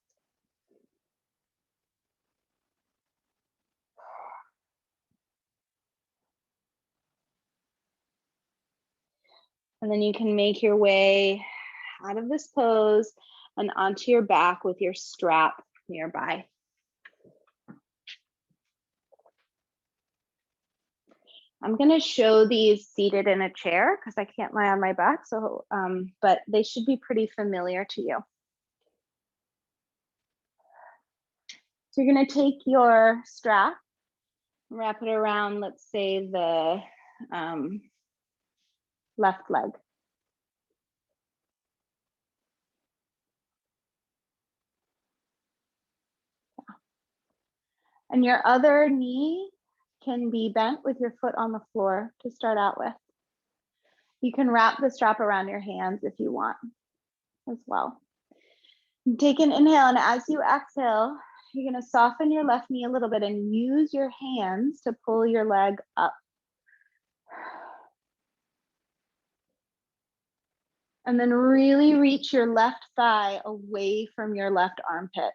And then you can make your way out of this pose and onto your back with your strap nearby. I'm going to show these seated in a chair because I can't lie on my back, so but they should be pretty familiar to you. So you're going to take your strap, wrap it around, let's say, the left leg. And your other knee can be bent with your foot on the floor to start out with. You can wrap the strap around your hands if you want as well. Take an inhale, and as you exhale, you're going to soften your left knee a little bit and use your hands to pull your leg up. And then really reach your left thigh away from your left armpit.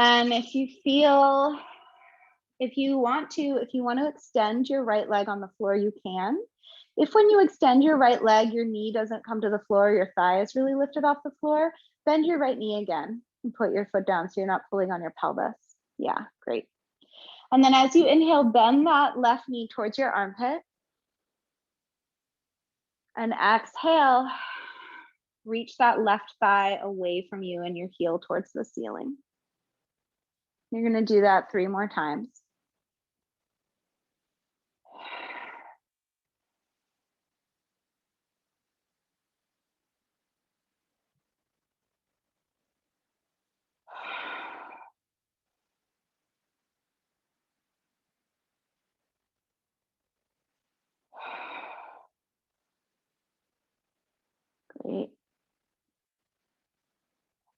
And if you want to extend your right leg on the floor, you can. If when you extend your right leg, your knee doesn't come to the floor, your thigh is really lifted off the floor, bend your right knee again and put your foot down so you're not pulling on your pelvis. Yeah, great. And then as you inhale, bend that left knee towards your armpit. And exhale, reach that left thigh away from you and your heel towards the ceiling. You're going to do that 3 more times.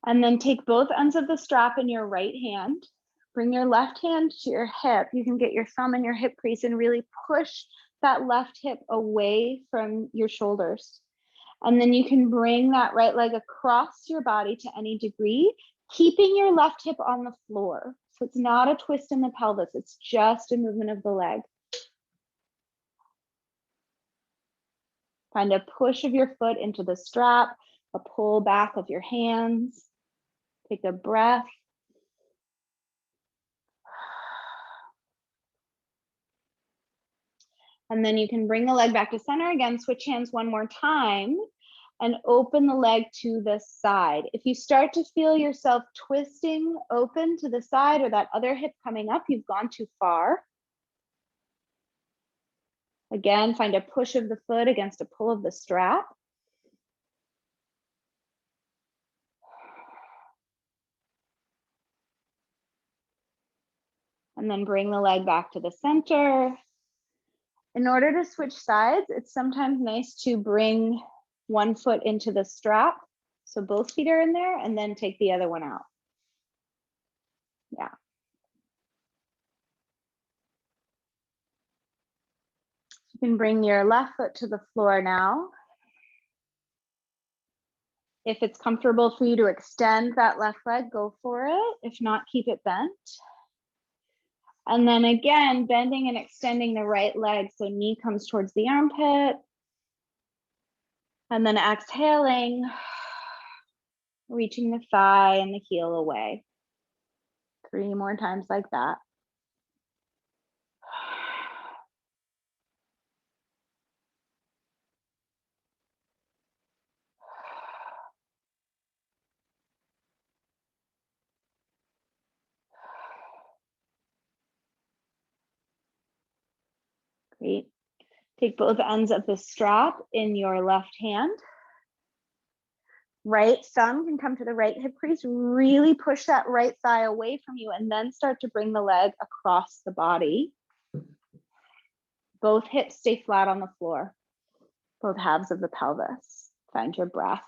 And then take both ends of the strap in your right hand. Bring your left hand to your hip. You can get your thumb in your hip crease and really push that left hip away from your shoulders. And then you can bring that right leg across your body to any degree, keeping your left hip on the floor. So it's not a twist in the pelvis, it's just a movement of the leg. Find a push of your foot into the strap, a pull back of your hands. Take a breath. And then you can bring the leg back to center again, switch hands one more time and open the leg to the side. If you start to feel yourself twisting open to the side or that other hip coming up, you've gone too far. Again, find a push of the foot against a pull of the strap. And then bring the leg back to the center. In order to switch sides, it's sometimes nice to bring one foot into the strap. So both feet are in there and then take the other one out. Yeah. You can bring your left foot to the floor now. If it's comfortable for you to extend that left leg, go for it. If not, keep it bent. And then again, bending and extending the right leg. So knee comes towards the armpit. And then exhaling, reaching the thigh and the heel away. 3 more times like that. Great. Take both ends of the strap in your left hand. Right thumb can come to the right hip crease. Really push that right thigh away from you and then start to bring the leg across the body. Both hips stay flat on the floor. Both halves of the pelvis. Find your breath.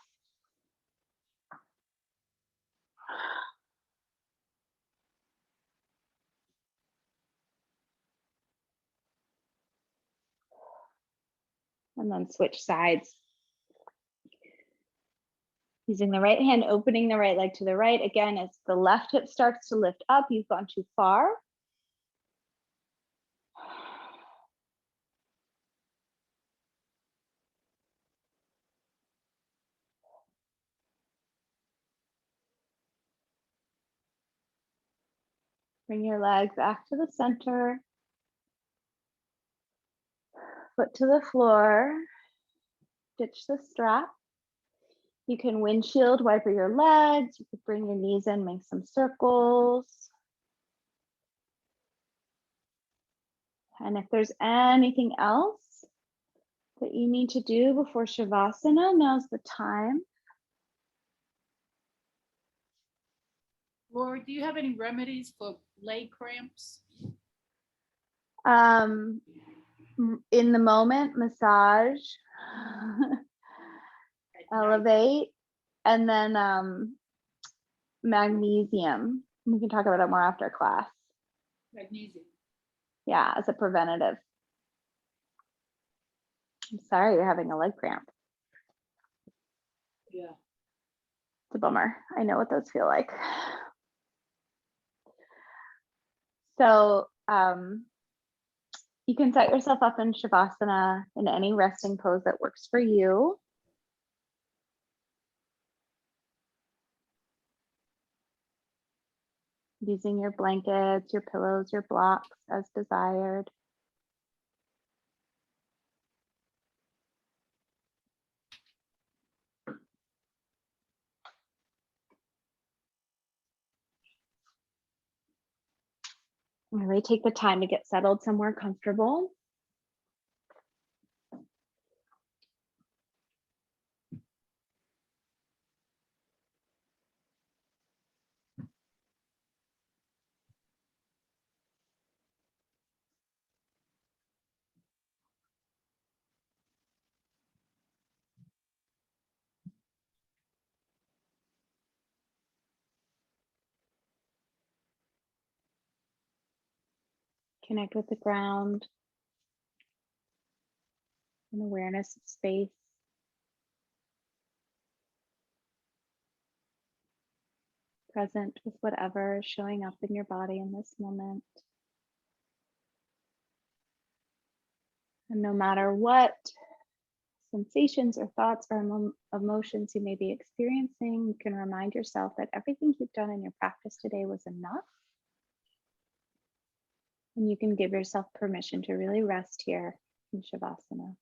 And then switch sides. Using the right hand, opening the right leg to the right. Again, as the left hip starts to lift up, you've gone too far. Bring your leg back to the center. Foot to the floor. Ditch the strap. You can windshield wiper your legs. You could bring your knees in, make some circles. And if there's anything else that you need to do before Shavasana, now's the time. Laura, do you have any remedies for leg cramps? In the moment, massage, elevate, and then magnesium. We can talk about it more after class. Magnesium. Yeah, as a preventative. I'm sorry you're having a leg cramp. Yeah. It's a bummer. I know what those feel like. So you can set yourself up in Shavasana in any resting pose that works for you. Using your blankets, your pillows, your blocks as desired. Really take the time to get settled somewhere comfortable. Connect with the ground, and awareness of space. Present with whatever is showing up in your body in this moment. And no matter what sensations or thoughts or emotions you may be experiencing, you can remind yourself that everything you've done in your practice today was enough. And you can give yourself permission to really rest here in Shavasana.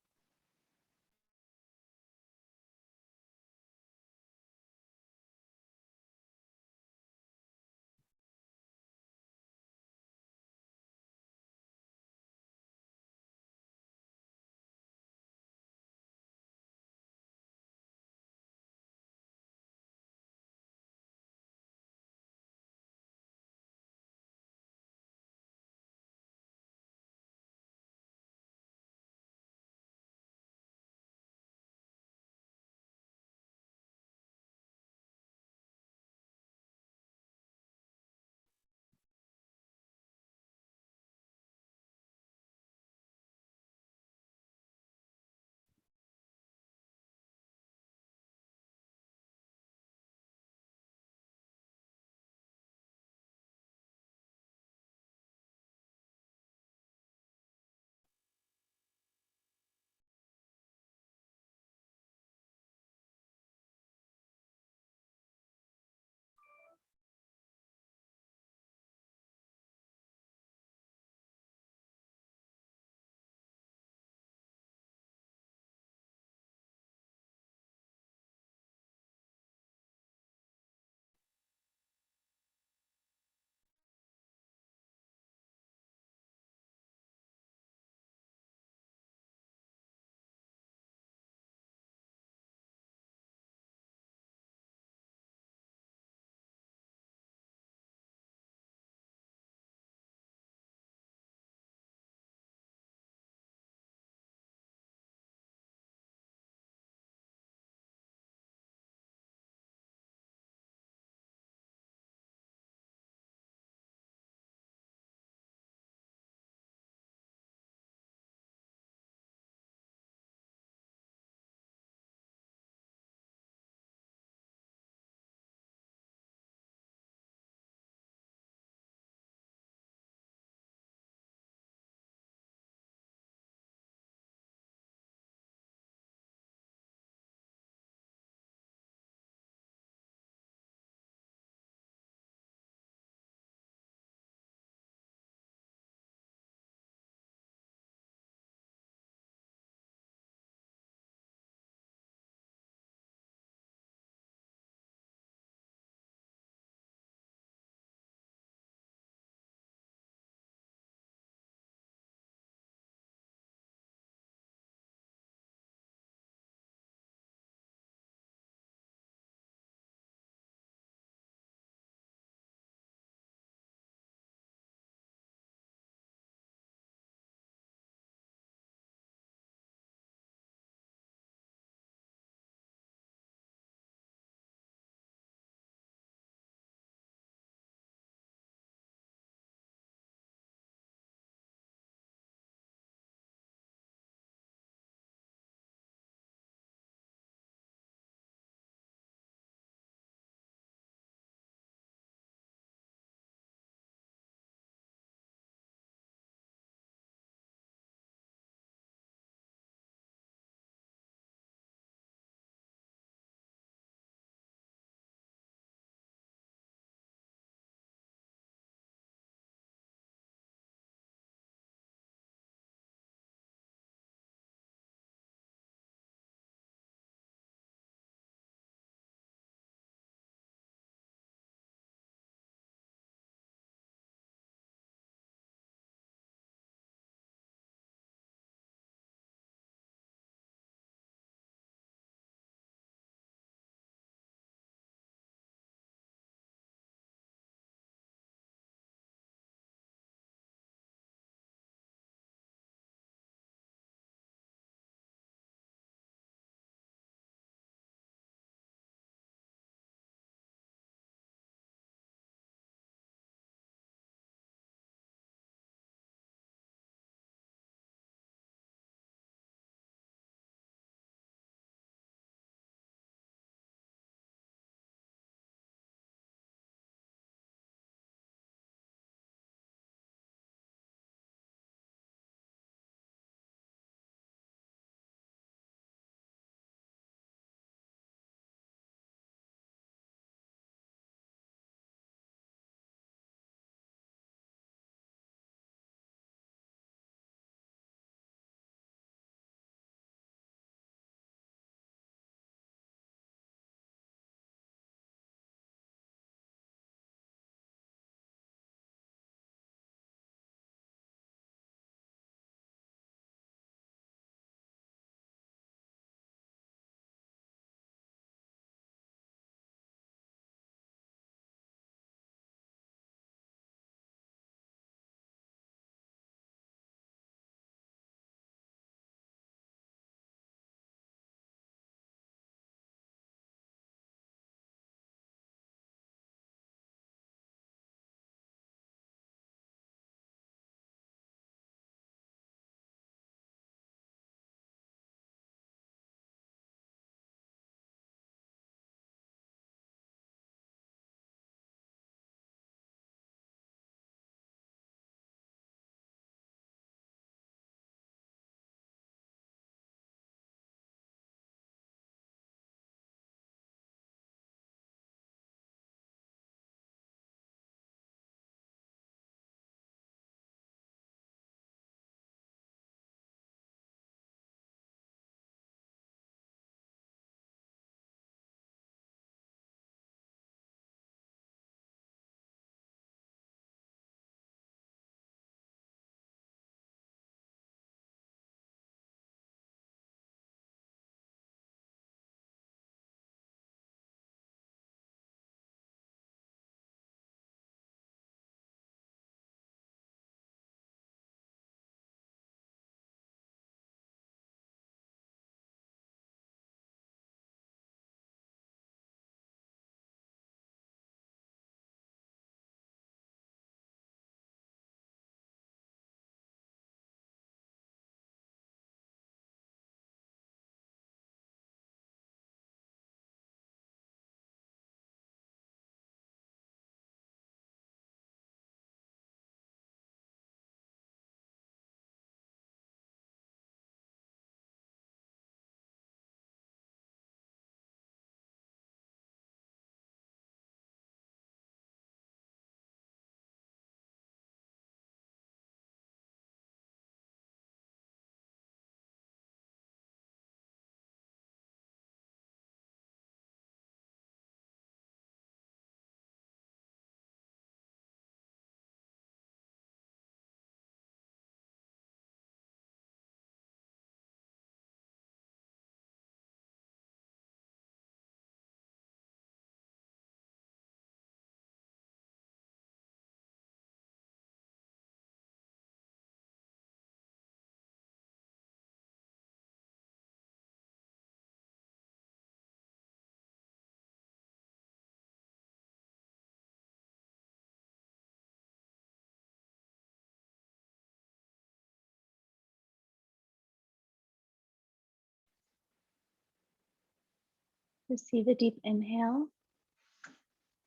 Receive a deep inhale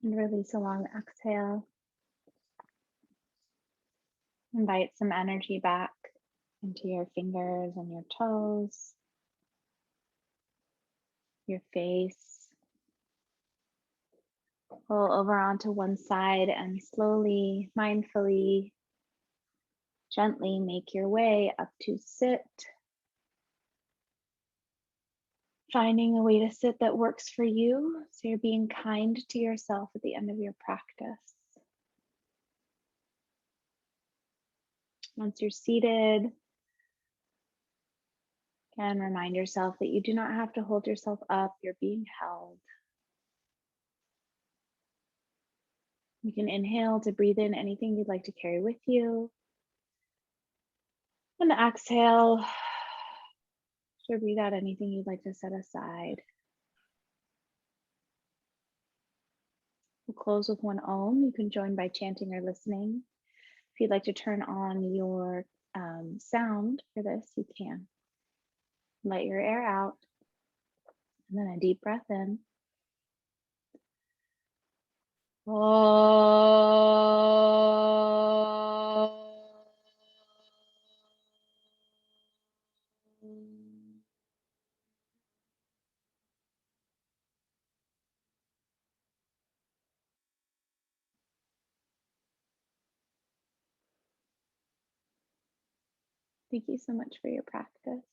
and release a long exhale. Invite some energy back into your fingers and your toes, your face. Roll over onto one side and slowly, mindfully, gently make your way up to sit. Finding a way to sit that works for you, so you're being kind to yourself at the end of your practice. Once you're seated, again, remind yourself that you do not have to hold yourself up, you're being held. You can inhale to breathe in anything you'd like to carry with you. And exhale to breathe out anything you'd like to set aside. We'll close with one Om. You can join by chanting or listening. If you'd like to turn on your sound for this, you can. Let your air out. And then a deep breath in. Thank you so much for your practice.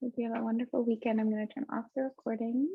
Hope you have a wonderful weekend. I'm going to turn off the recording.